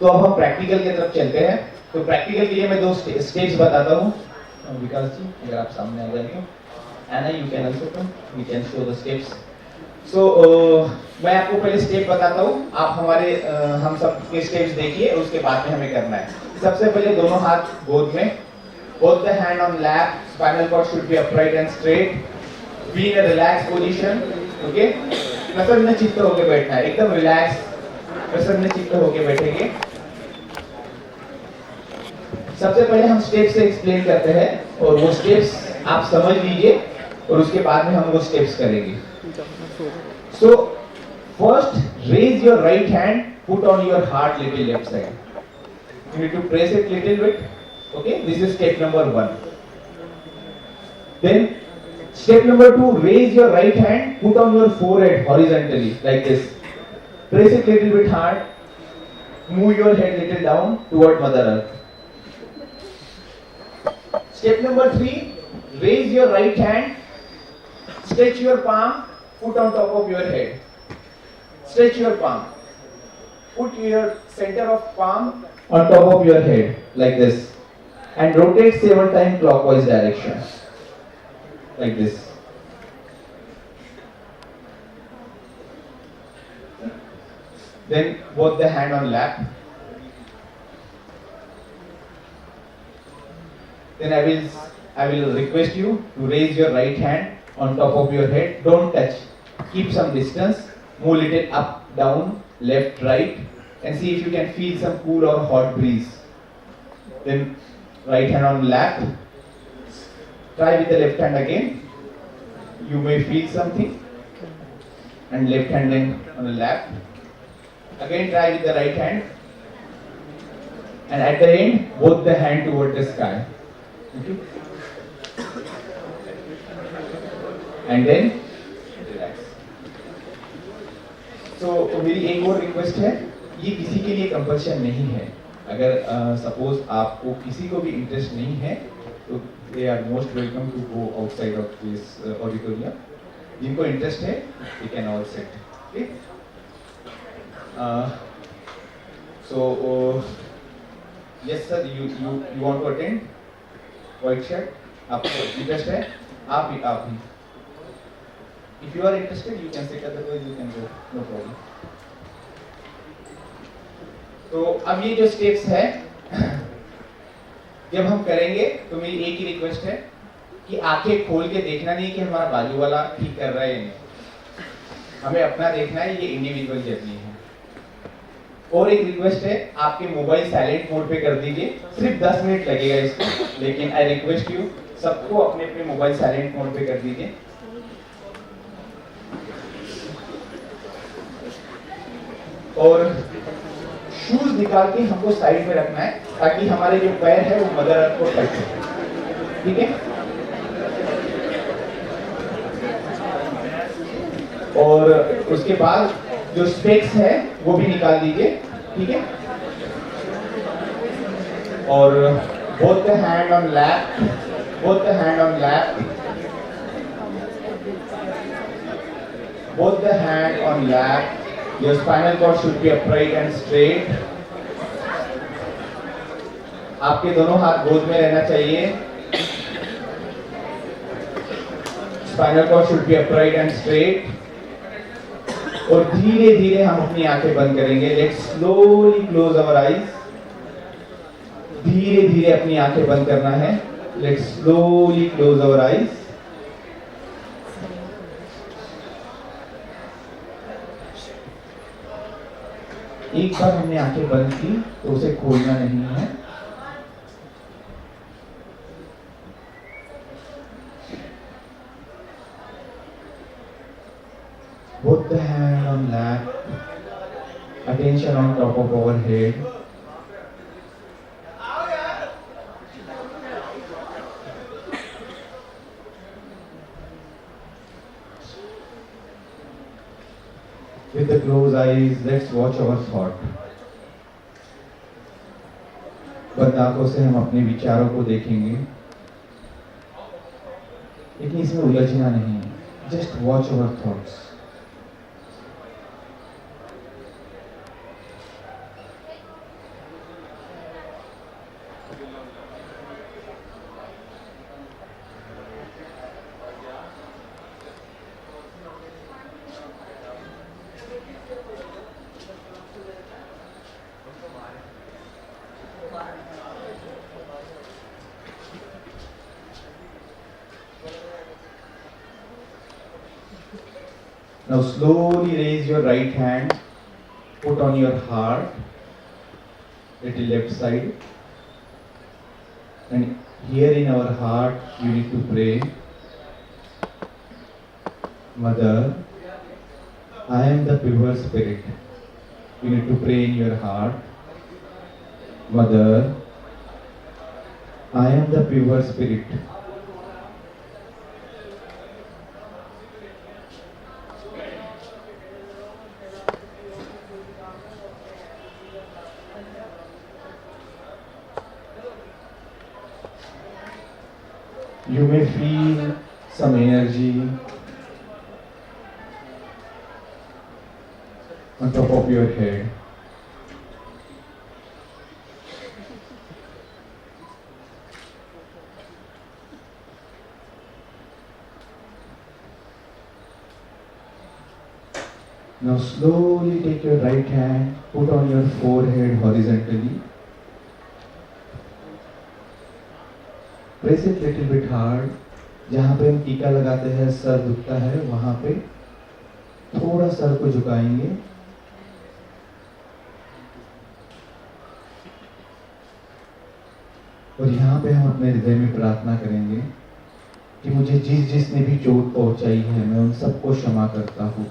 तो अब हम प्रैक्टिकल की तरफ चलते हैं। तो प्रैक्टिकल के लिए मैं 2 स्टेप्स बताता हूँ। विकास जी अगर आप सामने आ जाएंगे, Anna you can also come, we can show the steps. So मैं आपको पहले स्टेप बताता हूँ, आप हमारे हम सब के स्टेप्स देखिए और उसके बाद में हमें करना है। सबसे पहले दोनों हाथ गोद में, both the hand on lap, spinal cord should be upright and straight, be in a relaxed position, okay? प्रसन्न चित्त होके बैठना है, एकदम रिलैक्स, प्रसन्न चित्त होके बैठेंगे। सबसे पहले हम स्टेप से एक्सप्लेन करते हैं और वो स्टेप्स आप समझ लीजिए और उसके बाद में हम वो स्टेप्स करेंगे। So first raise your right hand, put on your heart little left side. You need to press it little bit. Okay, this is step number 1. Then step number 2, raise your right hand, put on your forehead horizontally like this. Press it little bit hard. Move your head little down toward Mother Earth. Step number 3, raise your right hand, stretch your palm, put on top of your head. Stretch your palm. Put your center of palm on top of your head like this. And rotate 7 times clockwise direction like this. Then both the hand on lap. Then I will request you to raise your right hand on top of your head. Don't touch. Keep some distance. Move little up, down, left, right, and see if you can feel some cool or hot breeze. Then right hand on lap. Try with the left hand again. You may feel something. And left hand then on the lap. Again try with the right hand. And at the end, both the hand toward the sky. Okay? And then relax. So मेरी एक और request है, ये किसी के लिए compulsion नहीं है। अगर सपोज आपको किसी को भी इंटरेस्ट नहीं है तो they are most welcome to go outside of this auditorium. जिनको इंटरेस्ट है they can all sit. Okay, so yes sir, you want to attend white shirt, आपको इंटरेस्ट है? आप भी if you are interested you can sit, otherwise you can go, no problem. तो अब ये जो स्टेप्स है जब हम करेंगे तो मेरी एक ही रिक्वेस्ट है कि आंखें खोल के देखना नहीं कि हमारा बाजू वाला ठीक कर रहा है या नहीं, हमें अपना देखना है। ये इंडिविजुअल जर्नी है। और एक रिक्वेस्ट है, आपके मोबाइल साइलेंट मोड पे कर दीजिए, सिर्फ 10 मिनट लगेगा इसको, लेकिन आई रिक्वेस्ट यू सबको अपने अपने मोबाइल साइलेंट मोड पे कर दीजिए। और शूज निकाल के हमको साइड में रखना है ताकि हमारे जो पैर है वो मदर अर्थ को टच हो। ठीक है, और उसके बाद जो स्पेक्स है वो भी निकाल दीजिए। ठीक है, और both the hand on lap, both the hand on lap, both the hand on lap. Your spinal cord should be upright and straight. आपके दोनों हाथ गोद में रहना चाहिए। Spinal cord should be upright and straight. और धीरे धीरे हम अपनी आंखें बंद करेंगे। Let's slowly close our eyes. धीरे धीरे अपनी आंखें बंद करना है। Let's slowly close our eyes. एक बार हमने आंखें बंद की तो उसे खोलना नहीं है। Put the hand on lap, attention on top of our head. With the closed eyes, let's watch our thought. बंद आंखों से हम अपने विचारों को देखेंगे, लेकिन इसमें उलझना नहीं है। Just watch our thoughts. Now slowly raise your right hand, put on your heart, little left side, and here in our heart you need to pray, Mother, I am the pure spirit. You need to pray in your heart, Mother, I am the pure spirit. You may feel some energy on top of your head. Now slowly take your right hand, put on your forehead horizontally. Press it little bit hard. जहाँ पे हम टीका लगाते हैं sir दुखता है, वहाँ पे थोड़ा सर को झुकाएंगे। और यहाँ पे हम अपने हृदय में प्रार्थना करेंगे कि मुझे जिसने भी चोट पहुंचाई है, मैं उन सबको क्षमा करता हूँ।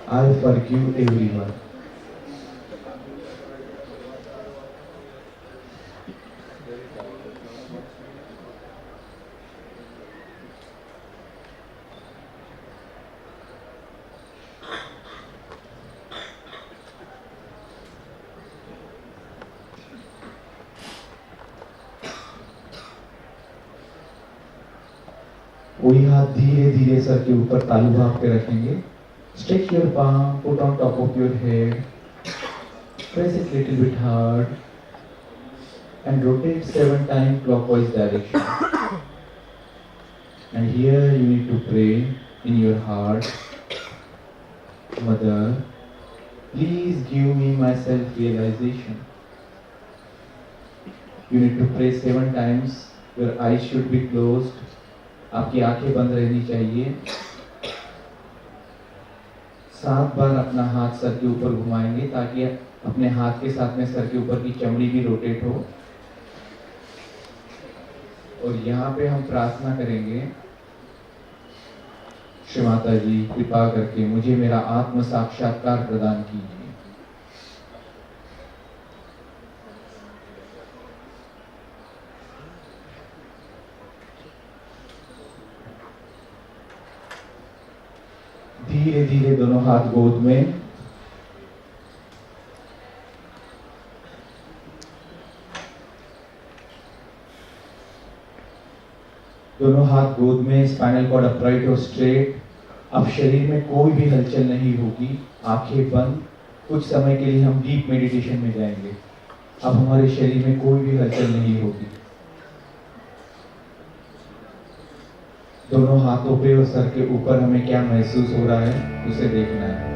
I forgive everyone. वही हाथ धीरे धीरे सर के ऊपर तालू भाग के रखेंगे। Stretch your palm, put on top of your head, press it little bit hard, and rotate 7 times clockwise direction. And here you need to pray in your heart, Mother, please give me my self-realization. You need to pray 7 times. Your eyes should be closed. आपकी आंखें बंद रहनी चाहिए। 7 बार अपना हाथ sir के ऊपर घुमाएंगे ताकि अपने हाथ के साथ में सर के ऊपर की चमड़ी भी रोटेट हो। और यहाँ पे हम प्रार्थना करेंगे, श्री माता जी कृपा करके मुझे मेरा आत्म साक्षात्कार प्रदान कीजिए। धीरे धीरे दोनों हाथ गोद में। दोनों हाथ गोद में, स्पाइनल कॉर्ड अपराइट और स्ट्रेट। अब शरीर में कोई भी हलचल नहीं होगी, आंखें बंद। कुछ समय के लिए हम डीप मेडिटेशन में जाएंगे। अब हमारे शरीर में कोई भी हलचल नहीं होगी। दोनों हाथों पे और सर के ऊपर हमें क्या महसूस हो रहा है उसे देखना है।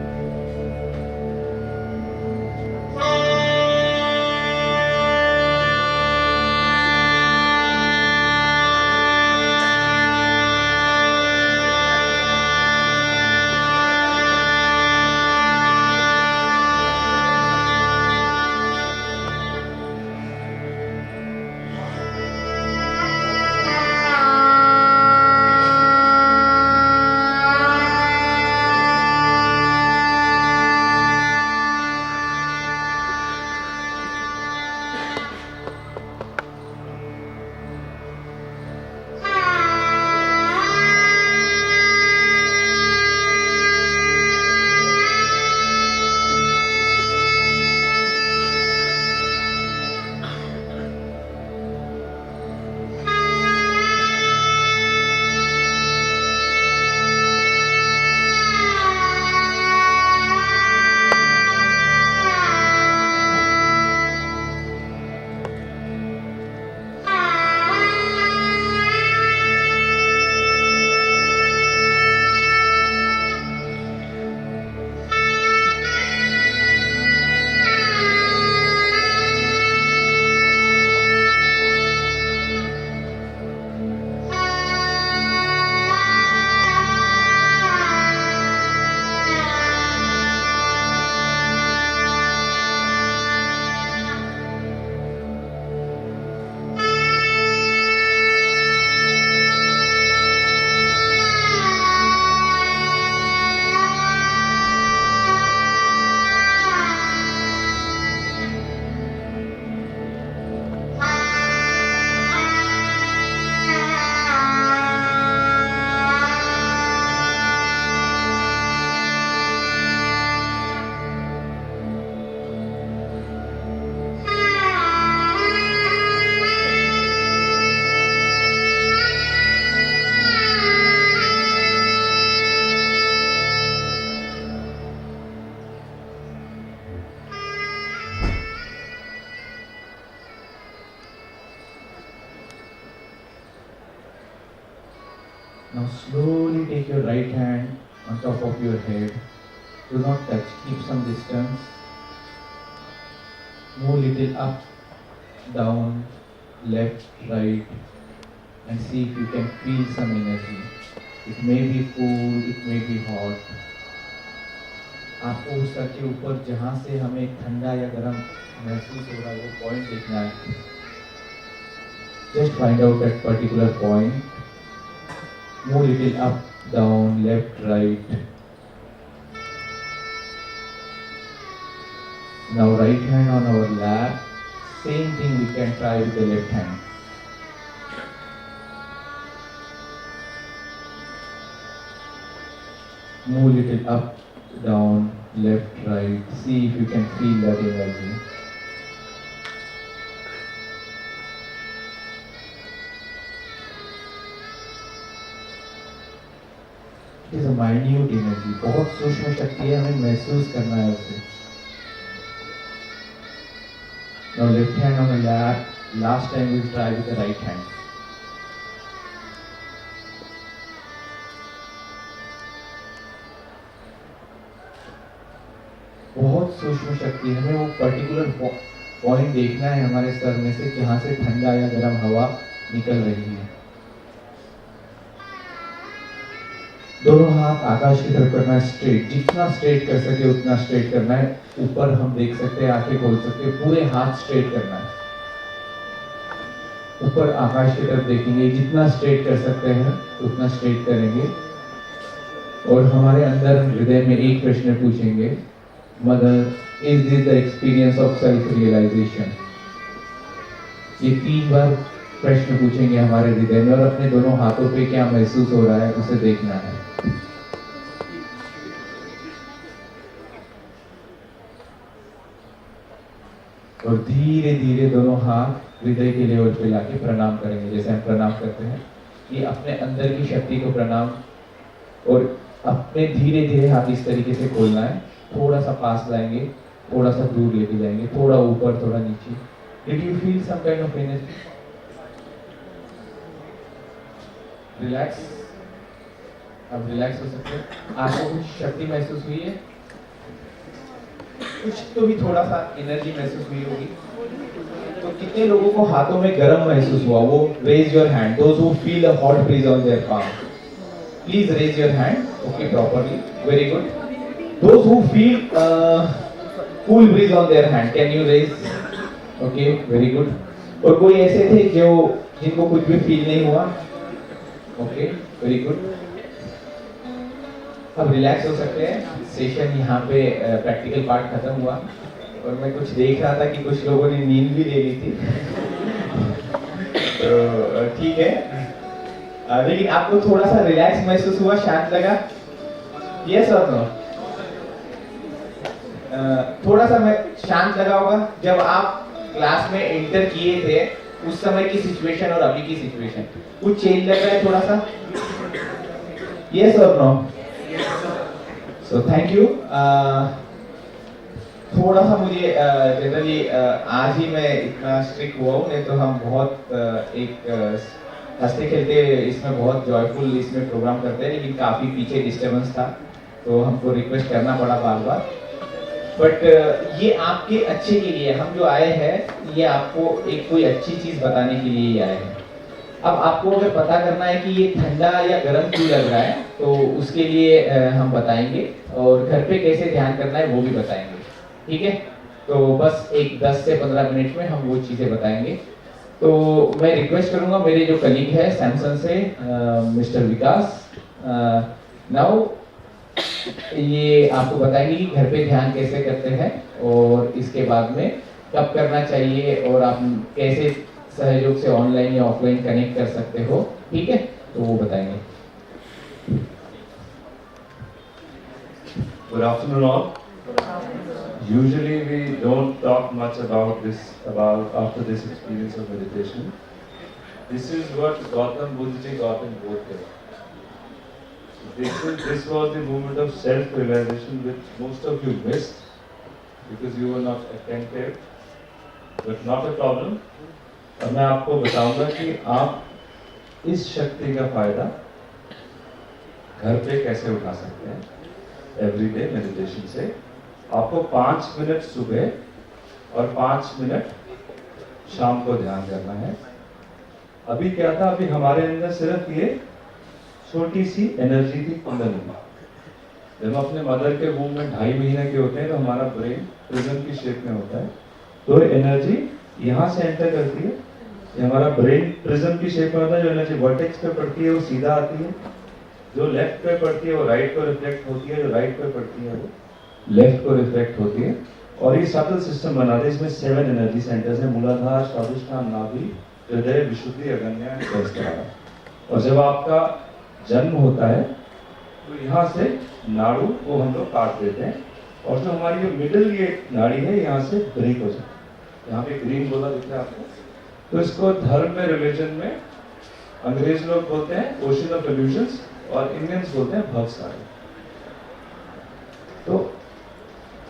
Now slowly take your right hand on top of your head. Do not touch, keep some distance. Move little up, down, left, right, and see if you can feel some energy. It may be cool, it may be hot. आपको उस sir के ऊपर जहाँ से हमें ठंडा या गर्म महसूस हो रहा है वो पॉइंट देखना है. Just find out that particular point. Move little up, down, left, right. Now right hand on our lap. Same thing we can try with the left hand. Move little up, down, left, right. See if you can feel that energy. It is a minute energy. बहुत सूक्ष्म शक्ति है, हमें महसूस करना है उसे. Now left hand on the lap. Last time we'll try with the right hand. बहुत सूक्ष्म शक्ति, हमें वो पर्टिकुलर पॉइंट देखना है हमारे सर में से जहाँ से ठंडा या गर्म हवा निकल रही है. दोनों हाथ आकाश की तरफ करना है, स्ट्रेट. जितना स्ट्रेट कर सके उतना स्ट्रेट करना है. ऊपर हम देख सकते हैं, आंखें खोल सकते हैं, पूरे हाथ स्ट्रेट करना है. ऊपर आकाश की तरफ देखेंगे, जितना स्ट्रेट कर सकते हैं उतना स्ट्रेट करेंगे. और हमारे अंदर हृदय में एक प्रश्न पूछेंगे, mother, is this the experience of self realization? ये 3 बार प्रश्न पूछेंगे हमारे हृदय में, और अपने दोनों हाथों पे क्या महसूस हो रहा है उसे देखना है. और धीरे धीरे दोनों हाथ हृदय के लेवल पे लाके प्रणाम करेंगे, जैसे हम प्रणाम करते हैं. ये अपने अंदर की शक्ति को प्रणाम, और अपने धीरे धीरे हाथ इस तरीके से खोलना है. थोड़ा सा पास लाएंगे, थोड़ा सा दूर लेके जाएंगे, थोड़ा ऊपर, थोड़ा नीचे. Did you feel some kind of energy? Relax. अब रिलैक्स हो सकते हैं। आपको कुछ शक्ति महसूस हुई है? कुछ तो भी थोड़ा सा एनर्जी महसूस हुई होगी। तो कितने लोगों को हाथों में गर्म महसूस हुआ? वो raise your hand. Those who feel a hot breeze on their palm, please raise your hand. Okay, properly, very good. Those who feel cool breeze on their hand, can you raise? Okay, very good. और कोई ऐसे थे जो जिनको कुछ भी feel नहीं हुआ? Okay, very good. अब रिलैक्स हो सकते हैं। सेशन यहाँ पे प्रैक्टिकल पार्ट खत्म हुआ और मैं कुछ देख रहा था कि कुछ लोगों ने नींद भी ले ली थी। तो ठीक है, लेकिन आपको थोड़ा सा रिलैक्स महसूस हुआ, शांत लगा? यस और नो? थोड़ा सा मैं शांत लगा होगा जब आप क्लास में एंटर किए थे, उस समय की सिचुएशन और अभी की सिचुएशन कुछ चेंज लग रहा है थोड़ा सा? यस और नो? So thank you. थोड़ा सा मुझे जनरली आज ही मैं इतना स्ट्रिक्ट हुआ हूँ, नहीं तो हम बहुत एक हंसते खेलते इसमें बहुत जॉयफुल इसमें प्रोग्राम करते हैं, लेकिन काफ़ी पीछे डिस्टर्बेंस था तो हमको रिक्वेस्ट करना पड़ा बार बार। बट ये आपके अच्छे के लिए, हम जो आए हैं ये आपको एक कोई अच्छी चीज़ बताने के लिए ही आए हैं। अब आपको अगर पता करना है कि ये ठंडा या गर्म क्यों लग रहा है तो उसके लिए हम बताएंगे, और घर पे कैसे ध्यान करना है वो भी बताएंगे, ठीक है? तो बस एक 10 से 15 मिनट में हम वो चीज़ें बताएंगे। तो मैं रिक्वेस्ट करूंगा मेरे जो कलीग है सैमसंग से, मिस्टर विकास, नाउ ये आपको बताएंगे कि घर पे ध्यान कैसे करते हैं और इसके बाद में कब करना चाहिए और आप कैसे सहयोग से ऑनलाइन या ऑफलाइन कनेक्ट कर सकते हो, ठीक है? तो वो बताएंगे। Good afternoon all. Usually we don't talk much about after this experience of meditation. This is what Gautam Buddha ji got in Bodh. This was the moment of self-realization which most of you missed because you were not attentive, but not a problem. और मैं आपको बताऊंगा कि आप इस शक्ति का फायदा घर पे कैसे उठा सकते हैं एवरीडे मेडिटेशन से। आपको 5 मिनट सुबह और 5 मिनट शाम को ध्यान करना है। अभी क्या था, अभी हमारे अंदर सिर्फ ये छोटी सी एनर्जी थी, कुंडलिनी। जब हम अपने मदर के वूम में 2.5 महीने के होते हैं तो हमारा ब्रेन प्रिज्म की शेप में होता है, तो एनर्जी यहाँ से एंटर करती है। ये हमारा ब्रेन प्रिज्म की शेप में होता है। जो एनर्जी वर्टेक्स पे पड़ती है वो सीधा आती है, जो लेफ्ट पे पड़ती है वो राइट को रिफ्लेक्ट होती है, जो राइट पे पड़ती है वो लेफ्ट को रिफ्लेक्ट होती है। और ये सटल सिस्टम बनाते हैं। इसमें 7 एनर्जी सेंटर्स हैं, मूलाधार, स्वादिष्ठान, नाभि, हृदय, विशुद्धि, अगन्या, सहस्त्रार। और जब आपका जन्म होता है तो यहाँ से नाड़ू को हम लोग काट देते हैं और जो हमारी जो मिडिल ये नाड़ी है यहाँ से ब्रेक हो जाती है। यहाँ पे ग्रीन गोला दिख रहा है आपको, तो इसको धर्म में, रिलीजन में अंग्रेज लोग बोलते हैं ओशन ऑफ इल्यूजन्स और इंडियंस बोलते हैं भवसागर। तो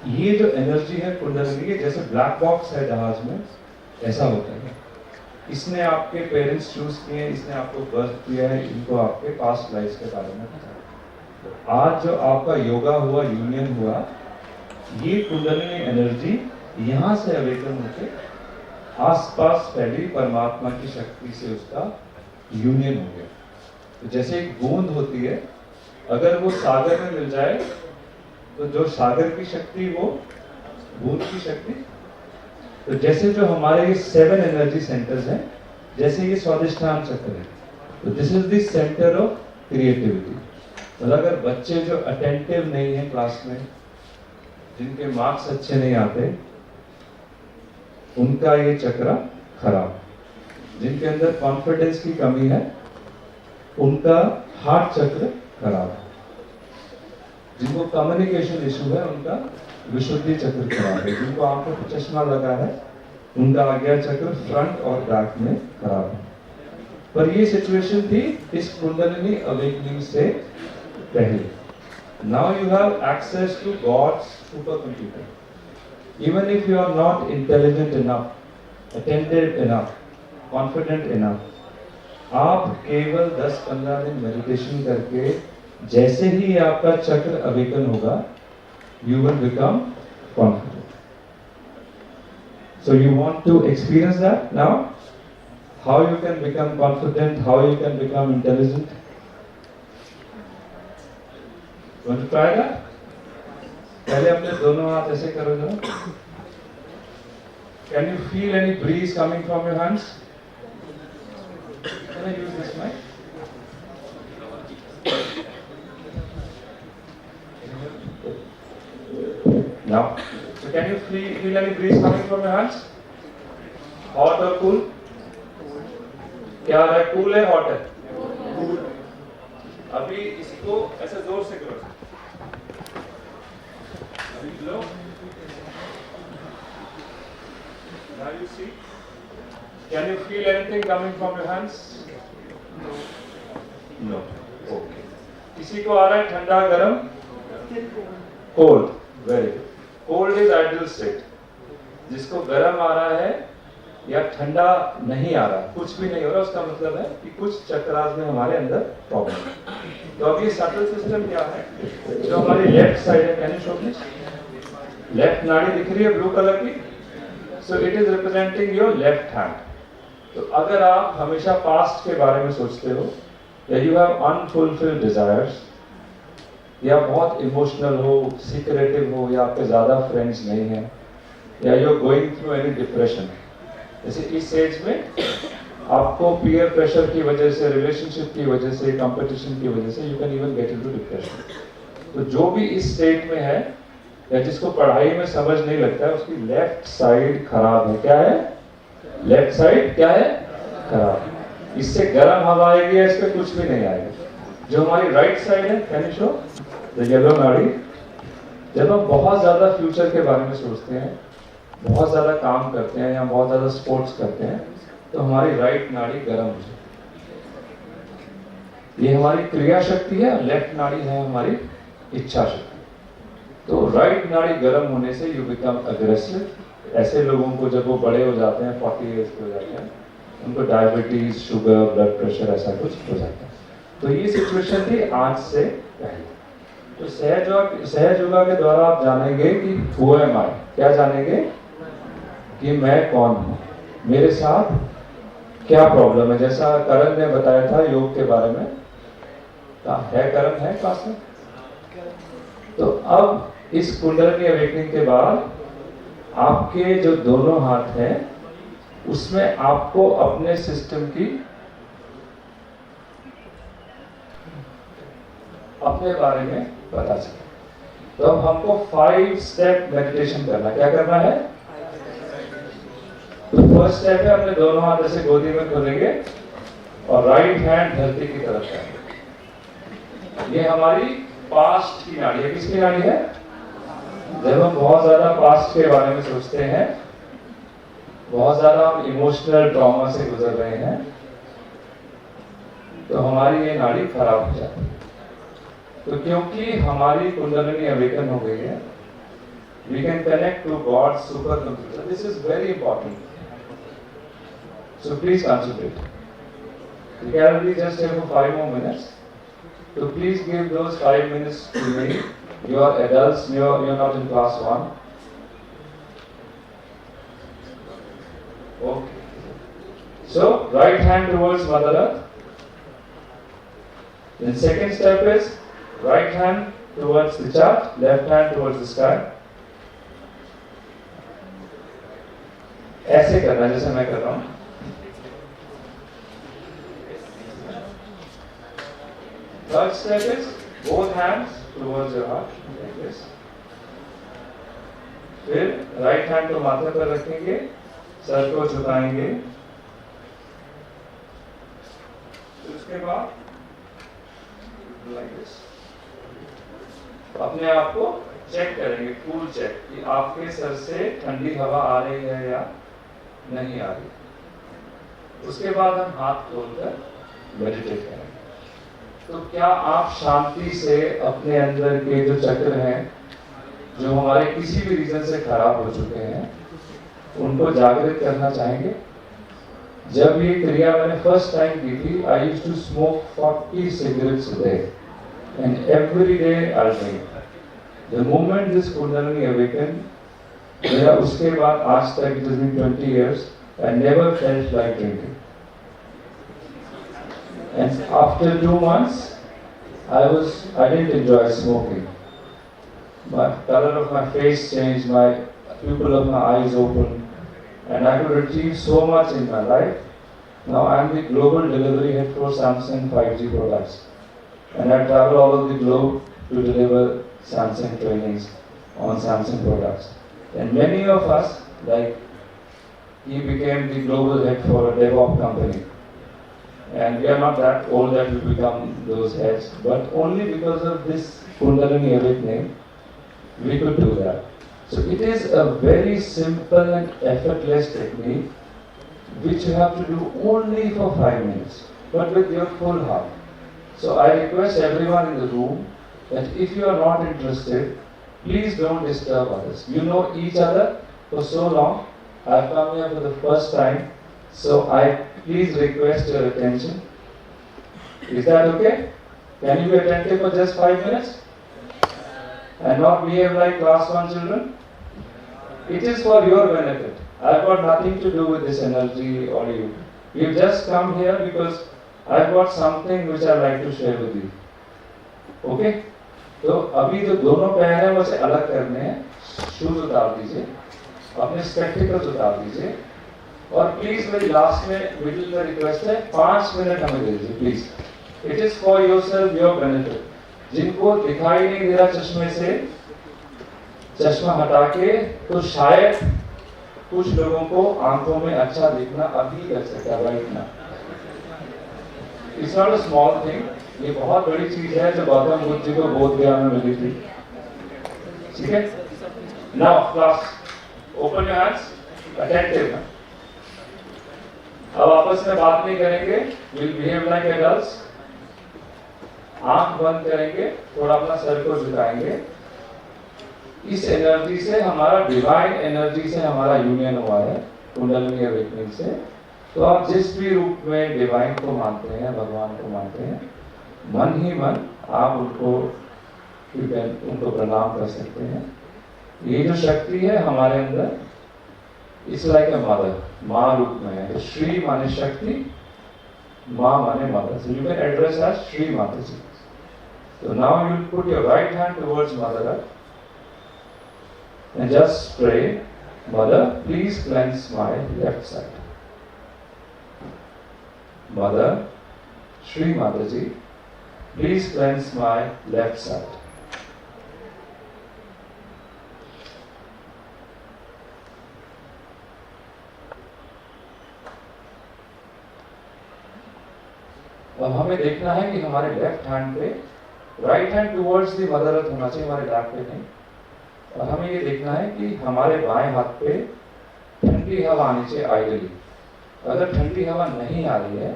ये जो एनर्जी है कुंडलिनी की, जैसे ब्लैक बॉक्स है जहाज में, ऐसा होता है। इसने आपके पेरेंट्स चूज किए, इसने आपको बर्थ किया है, इनको आपके पास्ट लाइफ के बारे में पता है। तो आज जो आपका योगा हुआ, यूनियन हुआ, ये कुंडलिनी एनर्जी यहाँ से अवेकन होकर आसपास फैली परमात्मा की शक्ति से उसका यूनियन हो गया। तो जैसे एक बूंद होती है, अगर वो सागर में मिल जाए तो जो सागर की शक्ति वो बूंद की शक्ति। तो जैसे जो हमारे ये 7 एनर्जी सेंटर्स हैं, जैसे ये स्वादिष्ठान चक्र है, तो this is the centre of creativity. और अगर बच्चे जो अटेंटिव नहीं है क्लास में, जिनके मार्क्स अच्छे नहीं आते, उनका ये चक्र खराब। जिनके अंदर कॉन्फिडेंस की कमी है, उनका हार्ट चक्र खराब। जिनको कम्युनिकेशन इशू है, उनका विशुद्धि चक्र खराब है। जिनको आंखों पर चश्मा लगा है, उनका आज्ञा चक्र फ्रंट और बैक में खराब है। पर ये सिचुएशन थी इस कुंडलिनी अवेकनिंग से पहले। Now you have access to God's super computer. Even if you are not intelligent enough, attentive enough, confident enough. आप केवल 10-15 दिन मेडिटेशन करके जैसे ही आपका चक्र अवेकन होगा, you will become confident. So you want to experience that now? How you can become confident, how you can become intelligent? Want to try that? पहले अपने दोनों हाथ ऐसे करो जरा. Can you feel any breeze coming from your hands? Can I use this mic? Now, so can you feel any breeze coming from your hands? Hot or cool? क्या आ रहा है? Cool है, hot है? अभी इसको ऐसे जोर से करो. अभी लो. Now you see. Can you feel anything coming from your hands? No. Okay. किसी को आ रहा है ठंडा, गरम? Cold. Very good. Cold is ideal state. जिसको गर्म आ रहा है या ठंडा नहीं आ रहा, कुछ भी नहीं हो रहा, उसका मतलब है कि कुछ चक्रास में हमारे अंदर प्रॉब्लम है. तो अब ये सटल सिस्टम क्या है? जो हमारी लेफ्ट साइड है, can you show please? Left नाड़ी दिख रही है ब्लू कलर की. So it is representing your left hand. तो अगर आप हमेशा पास्ट के बारे में सोचते हो, या यू हैव अनफुलफिल्ड डिजायर्स, या बहुत इमोशनल हो, सीक्रेटिव हो, या आपके ज़्यादा फ्रेंड्स नहीं हैं, या you are going through any depression, जैसे इस एज में आपको पीयर प्रेशर की वजह से, रिलेशनशिप की वजह से, कंपटीशन की वजह से, you can even get into depression. तो जो भी इस स्टेट में है, या जिसको पढ़ाई में समझ नहीं लगता है, उसकी लेफ्ट साइड खराब है. क्या है? लेफ्ट साइड क्या है? खराब. इससे गर्म हवा आएगी, इस पर कुछ भी नहीं आएगा. जो हमारी राइट साइड है, can you show the yellow नाड़ी? जब हम बहुत ज्यादा फ्यूचर के बारे में सोचते हैं, बहुत ज्यादा काम करते हैं, या बहुत ज्यादा स्पोर्ट्स करते हैं, तो हमारी राइट नाड़ी गर्म हो जाती है. ये हमारी क्रिया शक्ति है. लेफ्ट नाड़ी है हमारी इच्छा शक्ति. तो राइट नाड़ी गर्म होने से यू बिकम अग्रेसिव. ऐसे लोगों को जब वो बड़े हो जाते हैं, 40 ईयर्स के हो जाते हैं, उनको डायबिटीज, शुगर, ब्लड प्रेशर ऐसा कुछ हो जाता है. तो ये सिचुएशन थी आज से पहले. तो सहज योगा के द्वारा आप जानेंगे कि हु एम आई. क्या जानेंगे? कि मैं कौन हूँ, मेरे साथ क्या प्रॉब्लम है. जैसा करण ने बताया था योग के बारे में. है करण है क्लास में? तो अब इस कुंडलिनी अवेकनिंग के बाद आपके जो दोनों हाथ हैं, उसमें आपको अपने सिस्टम की, अपने बारे में पता चले. तो अब हमको 5 स्टेप मेडिटेशन करना. क्या करना है? तो फर्स्ट स्टेप है, अपने दोनों हाथ ऐसे गोदी में खोलेंगे और राइट हैंड धरती की तरफ जाएंगे. ये हमारी पास्ट की नाड़ी है. किसकी नाड़ी है? जब हम बहुत ज्यादा पास्ट के बारे में सोचते हैं, बहुत ज्यादा हम इमोशनल ट्रॉमा से गुजर रहे हैं, तो हमारी ये नाड़ी खराब हो जाती है. तो क्योंकि हमारी कुंडलिनी अवेकन हो गई है, we can connect to God's supercomputer. This is very important. So please concentrate. You can be just here for 5 more minutes. So please give those 5 minutes to me. You are adults, you're not in class 1. Okay. So right hand towards Mother Earth. Then second step is right hand towards the chart, left hand towards the sky. ऐसे करना जैसे मैं कर रहा हूं. Third step is both hands towards your heart, like this. फिर right hand को माथे पर रखेंगे, सर को झुकाएंगे. उसके बाद like this. अपने आप को चेक करेंगे, कूल चेक, कि आपके सर से ठंडी हवा आ रही है या नहीं आ रही. उसके बाद हम हाथ खोलकर मेडिटेट करेंगे. तो क्या आप शांति से अपने अंदर के जो चक्र हैं, जो हमारे किसी भी रीजन से खराब हो चुके हैं, उनको जागृत करना चाहेंगे। जब ये क्रिया मैंने फर्स्ट टाइम की थी, I used to smoke 40 cigarettes a day and every day I'll drink. The moment this Kundalini awakened, मेरा उसके बाद आज तक, it has been 20 years, I never felt like drinking. And after 2 months, I didn't enjoy smoking. My color of my face changed, my pupil of my eyes opened, and I could achieve so much in my life. Now I am the global delivery head for Samsung 5G products, and I travel all over the globe to deliver Samsung trainings on Samsung products. And many of us, like he became the global head for a DevOps company. And we are not that old that we become those heads, but only because of this Kundalini awakening, we could do that. So it is a very simple and effortless technique which you have to do only for 5 minutes, but with your full heart. So I request everyone in the room that if you are not interested, please don't disturb others. You know each other for so long. I've come here for the first time, so I please request your attention. Is that okay? Can you be attentive for just 5 minutes? And not behave like class 1 children? It is for your benefit. I've got nothing to do with this energy or you. We've just come here because I've got something which I'd like to share with you. Okay? तो अभी जो दोनों पैर हैं वो से अलग करने हैं, शूज उतार दीजिए, अपने स्पेक्टिकल्स उतार दीजिए, और प्लीज मेरी लास्ट में मिडिल में रिक्वेस्ट है 5 मिनट हमें दे दीजिए please. It is for yourself, your benefit. जिनको दिखाई नहीं दे रहा चश्मे से, चश्मा हटा के, तो शायद कुछ लोगों को आंखों में अच्छा दिखना अभी लग सकता है, राइट ना. It's not a small thing. ये बहुत बड़ी चीज है जो गौतम बुद्ध जी को बोध गया में मिली थी. ठीक है. Now class, open your hands, attentive. अब आपस में बात नहीं करेंगे, विल बिहेव लाइक एडल्ट्स. आंख बंद करेंगे, थोड़ा अपना सर को झुकाएंगे. इस एनर्जी से, हमारा डिवाइन एनर्जी से हमारा यूनियन हुआ है, कुंडलिनी अवेकनिंग से. तो आप जिस भी रूप में डिवाइन को मानते हैं, भगवान को मानते हैं, मन ही मन आप उनको प्रणाम कर सकते हैं. ये जो शक्ति है हमारे अंदर, इट्स लाइक अ मदर, माँ रूप में है. श्री माने शक्ति, माँ माने mother. So you can address as Shri Mata ji. So now you put your right hand towards Mother Earth and just pray, Mother, please cleanse my left side. Mother, Shri Mataji, please cleanse my left side. अब हमें देखना है कि हमारे left hand पे, right hand towards the mother earth होना चाहिए, हमारे बैक पे नहीं. और हमें ये देखना है कि हमारे बाएं हाथ पे ठंडी हवा आनी चाहिए आइडियली. अगर ठंडी हवा नहीं आ रही है,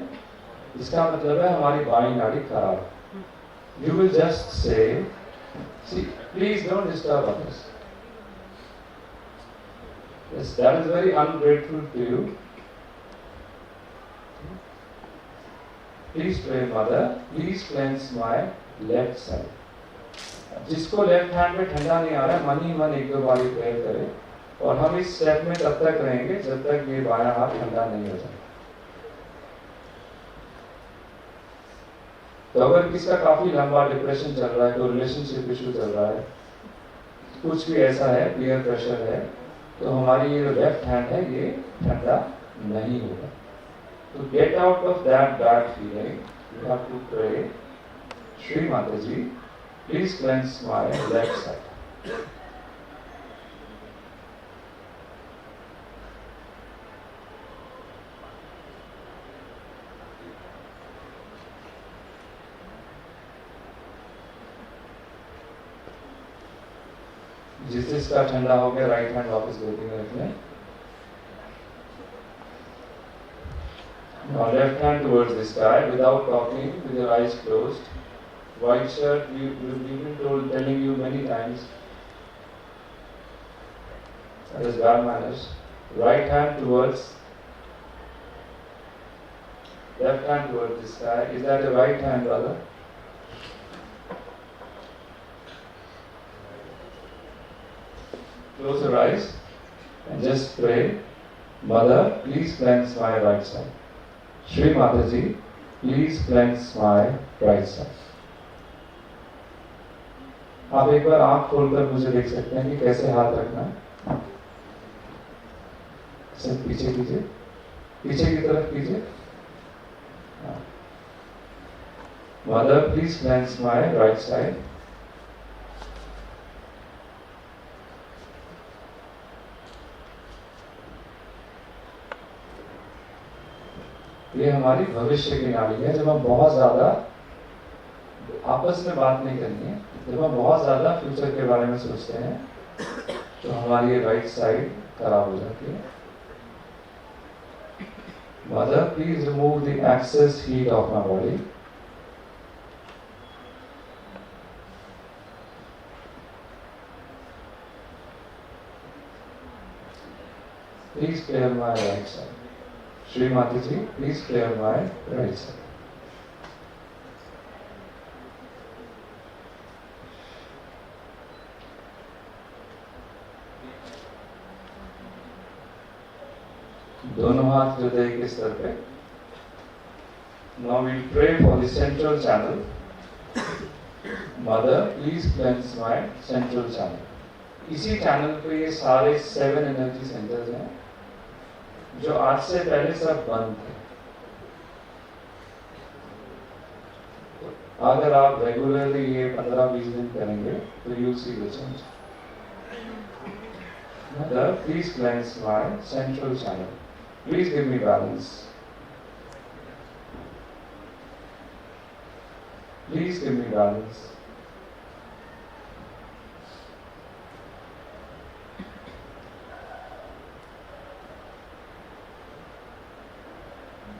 इसका मतलब है हमारी बाईं नाड़ी खराब. You will just say, please don't disturb others. Yes, that is very ungrateful to you. Please pray, Mother, please cleanse my left side. जिसको लेफ्ट हैंड में ठंडा नहीं आ रहा है, मन ही मन 1-2 बार प्रेयर करें. और हम इस स्टेप में तब तक रहेंगे जब तक ये बायां हाथ ठंडा नहीं हो जाए. तो अगर किसका काफी लंबा डिप्रेशन चल रहा है, तो रिलेशनशिप इशू चल रहा है, कुछ भी ऐसा है, ब्लड प्रेशर है, तो हमारी ये लेफ्ट हैंड है, ये ठंडा नहीं होगा. तो get out of that bad feeling, you have to pray, Shri Mataji, please cleanse my left side. जिसका ठंडा हो गया, राइट हैंड वापस गोदी में रखना. Now left hand towards the sky without talking, with your eyes closed. White shirt, we've been telling you many times, that is bad manners. Right hand towards, left hand towards the sky. Is that the right hand, brother? Close your eyes and just pray, Mother, please cleanse my right side. Shri Mataji, please cleanse my right side. आप एक बार आंख खोलकर मुझे देख सकते हैं कि कैसे हाथ रखना है। सिर्फ पीछे कीजिए, पीछे की तरफ कीजिए। Mother, please cleanse my right side. ये हमारी भविष्य की नाड़ी है। जब हम बहुत ज्यादा आपस में बात नहीं करनी है, जब हम बहुत ज्यादा फ्यूचर के बारे में सोचते हैं तो हमारी राइट साइड खराब हो जाती है। Mother, please remove the excess heat of my body. Please clear my right side. Shri Mataji, please clear my right side. दोनों हाथ हृदय के स्तर पे। Now we pray for the central channel. Mother, please cleanse my central channel. इसी channel पे ये सारे 7 एनर्जी सेंटर्स हैं जो आज से पहले सब बंद थे। अगर आप रेगुलरली ये 15-20 दिन करेंगे तो you see the change. Mother, please cleanse my central channel. Please give me balance. Please give me balance.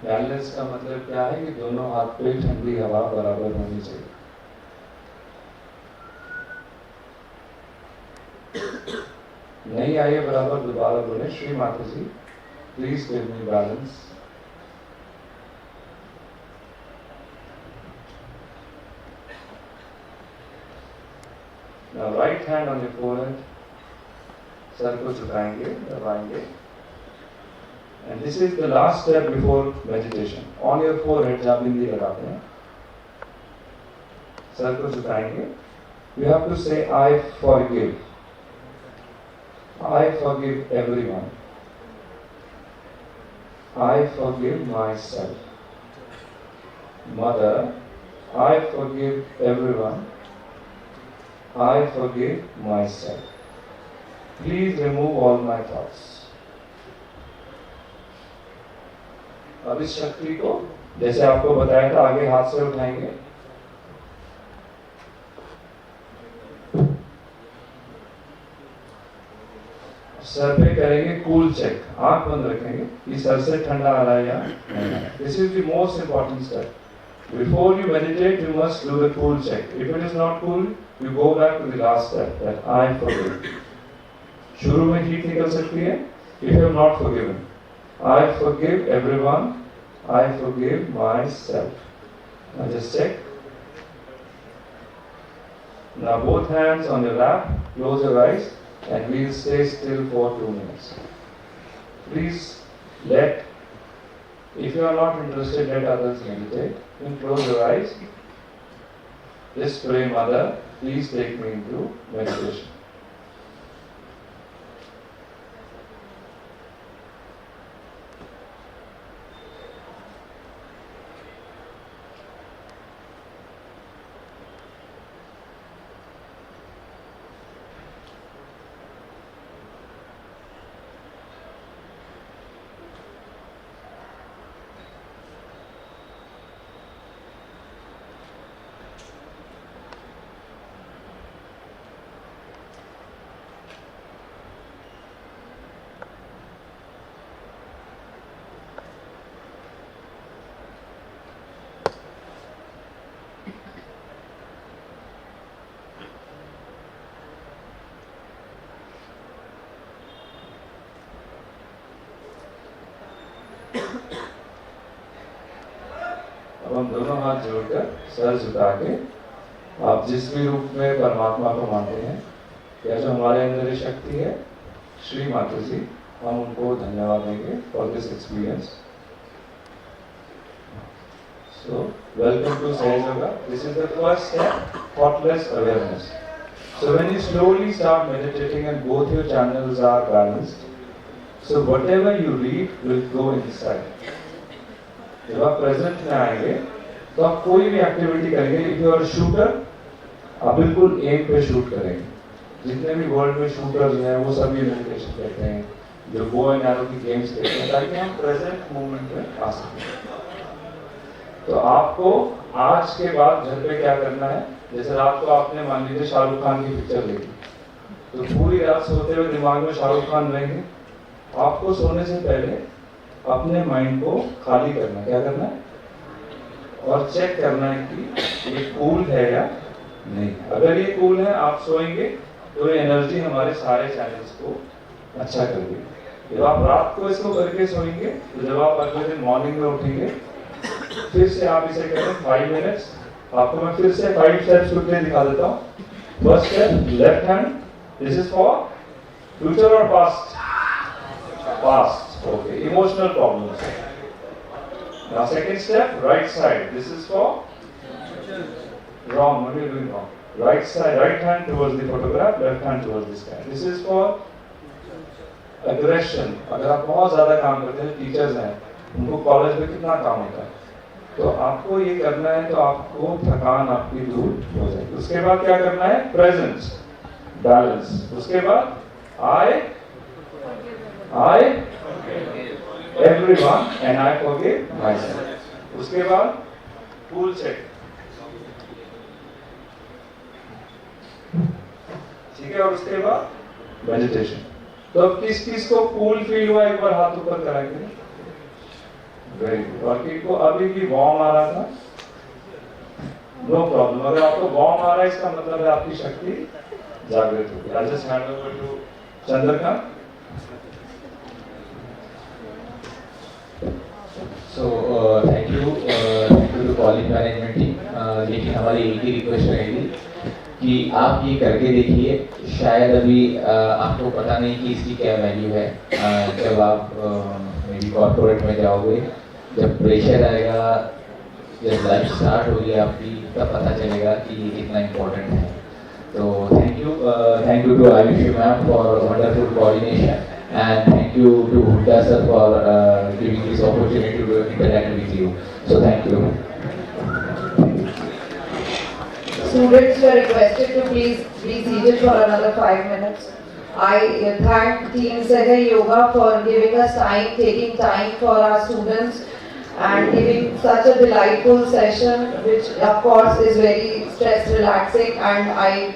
Balance का मतलब क्या है कि दोनों हाथ पे ठंडी हवा बराबर होनी चाहिए। नहीं आई है बराबर, दोबारा बोले, Shri Mata ji please give me balance. Now right hand on your forehead, सर को झुकाएंगे, दबाएंगे। And this is the last step before meditation. On your forehead जहाँ बिंदी लगाते हैं, सर को झुकाएंगे। You have to say I forgive. I forgive everyone. I forgive myself. Mother, I forgive everyone. I forgive myself. Please remove all my thoughts. अब इस शक्ति को जैसे आपको बताया था आगे हाथ से उठाएंगे, सर पे करेंगे कूल चेक, आंख बंद रखेंगे कि सर से ठंडा आ रहा है या नहीं आ रहा। This is the most important step. Before you meditate, you must do the cool check. If it is not cool, you go back to the last step, that I forgive. शुरू में heat निकल सकती है, if you have not forgiven. I forgive everyone. I forgive myself. Now just check. Now both hands on your lap, close your eyes, and we'll stay still for 2 minutes. Please let, if you are not interested, let others meditate. Then close your eyes. Just pray, Mother, please take me into meditation. अब हम दोनों हाथ जोड़कर sir झुका के आप जिस भी रूप में परमात्मा को मानते हैं या जो हमारे अंदर ये शक्ति है श्री माता जी, हम उनको धन्यवाद देंगे for this experience. So, welcome to Sahaj Yoga. This is the first step, thoughtless awareness. So when you slowly start meditating and both your channels are balanced, so whatever you read will go inside. जब आप present में आएंगे तो आप कोई भी activity करेंगे, if you are shooter आप बिल्कुल एम पे शूट करेंगे. जितने भी वर्ल्ड में शूटर्स हैं वो सभी मेडिटेशन करते हैं, जो बो एंड एरो की गेम्स खेलते हैं, ताकि हम प्रेजेंट मोमेंट में आ सकें. तो आपको आज के बाद घर पे क्या करना है, जैसे रात को आपने मान लीजिए शाहरुख खान की पिक्चर देखी, तो पूरी रात सोते हुए दिमाग में शाहरुख खान रहेंगे. आपको सोने से पहले अपने माइंड को खाली करना है. क्या करना है? और चेक करना है कि ये कूल है या नहीं. अगर ये कूल है, आप सोएंगे तो ये एनर्जी हमारे सारे चैनल्स को अच्छा कर देगी. जब आप रात को इसको करके सोएंगे तो जब आप अगले दिन मॉर्निंग में उठेंगे फिर से आप इसे करें 5 मिनट्स. आपको मैं फिर से 5 स्टेप्स करके दिखा देता हूँ. First step left hand, this is for future और past. Past, okay, emotional problems. Now second step right side, this is for wrong, what are you doing wrong? Right side, right hand towards the photograph, left hand towards the sky. This is for aggression. अगर आप बहुत ज़्यादा काम करते हैं, teachers हैं, उनको college में कितना काम होता है, तो आपको ये करना है तो आपको थकान आपकी दूर हो जाएगी. उसके बाद क्या करना है? Presence, balance. उसके बाद I everyone and I forgive myself. उसके बाद कूल चेक. ठीक है, और उसके बाद मेडिटेशन. तो अब किस किस को कूल फील हुआ, एक बार हाथ ऊपर कराएंगे. Very good. और किसको अभी भी वार्म आ रहा था? No problem. अगर आपको वार्म आ रहा है इसका मतलब है आपकी शक्ति जागृत होगी. I just hand over to Chandrakant. So thank you to college management team. लेकिन हमारी एक ही रिक्वेस्ट रहेगी कि आप ये करके देखिए. शायद अभी आपको पता नहीं कि इसकी क्या वैल्यू है. जब आप मेरी कॉर्पोरेट में जाओगे, जब प्रेशर आएगा, जब लाइफ स्टार्ट होगी आपकी, तब पता चलेगा कि ये कितना इम्पोर्टेंट है. तो thank you to Ayushi ma'am for wonderful coordination. And thank you to Hulda sir for giving this opportunity to interact with you. So thank you. Students were requested to please be seated for another 5 minutes. I thank Team Sahaj Yoga for giving us time, taking time for our students and giving such a delightful session, which of course is very stress relaxing. And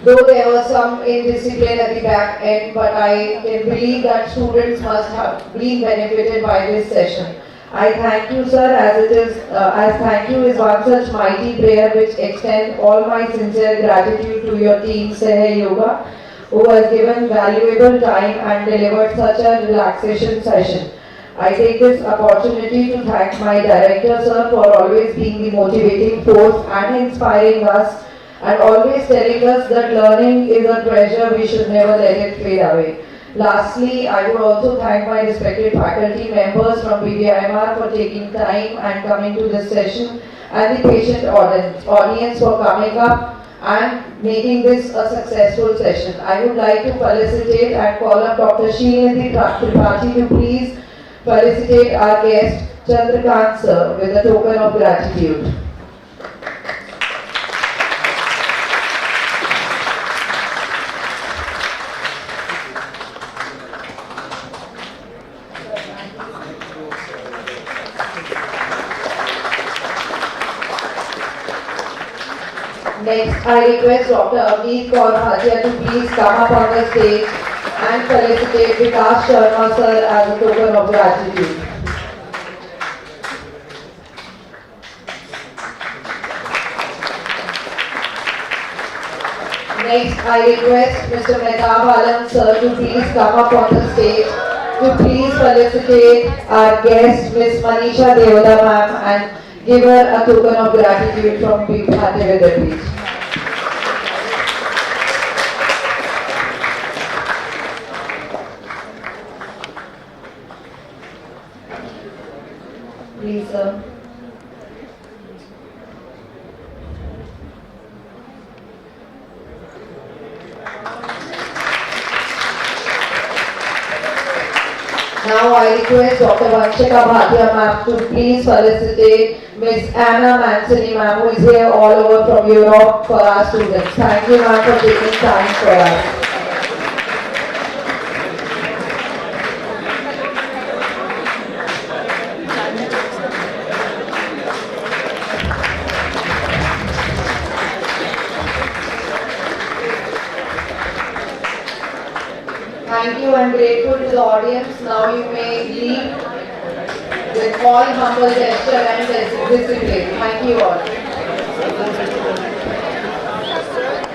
though there was some indiscipline at the back end, but I can believe that students must have been benefited by this session. I thank you, sir, as thank you is one such mighty prayer which extend all my sincere gratitude to your team Sahaj Yoga, who has given valuable time and delivered such a relaxation session. I take this opportunity to thank my director, sir, for always being the motivating force and inspiring us, and always telling us that learning is a treasure, we should never let it fade away. Lastly, I would also thank my respected faculty members from BBIMR for taking time and coming to this session, and the patient audience for coming up and making this a successful session. I would like to felicitate and call up Dr. Srinidhi Tripathi to please felicitate our guest Chandrakant sir with a token of gratitude. Next, I request Dr. Avneet Kaur Bhatia to please come up on the stage and felicitate Vikas Sharma sir as a token of gratitude. Next, I request Mr. Mehtab Alam sir to please come up on the stage to please felicitate our guest Miss Manisha Devada ma'am and Give her a token of gratitude from Bhatyavedar Beach. Please, sir. Now I request Dr. Vanshika Bhatia ma'am to please felicitate Miss Anna Mancini ma'am, who is here all over from Europe for our students. Thank you ma'am for taking time for us. Thank you and grateful to the audience. Now you may leave with all humble gesture and discipline. Thank you all.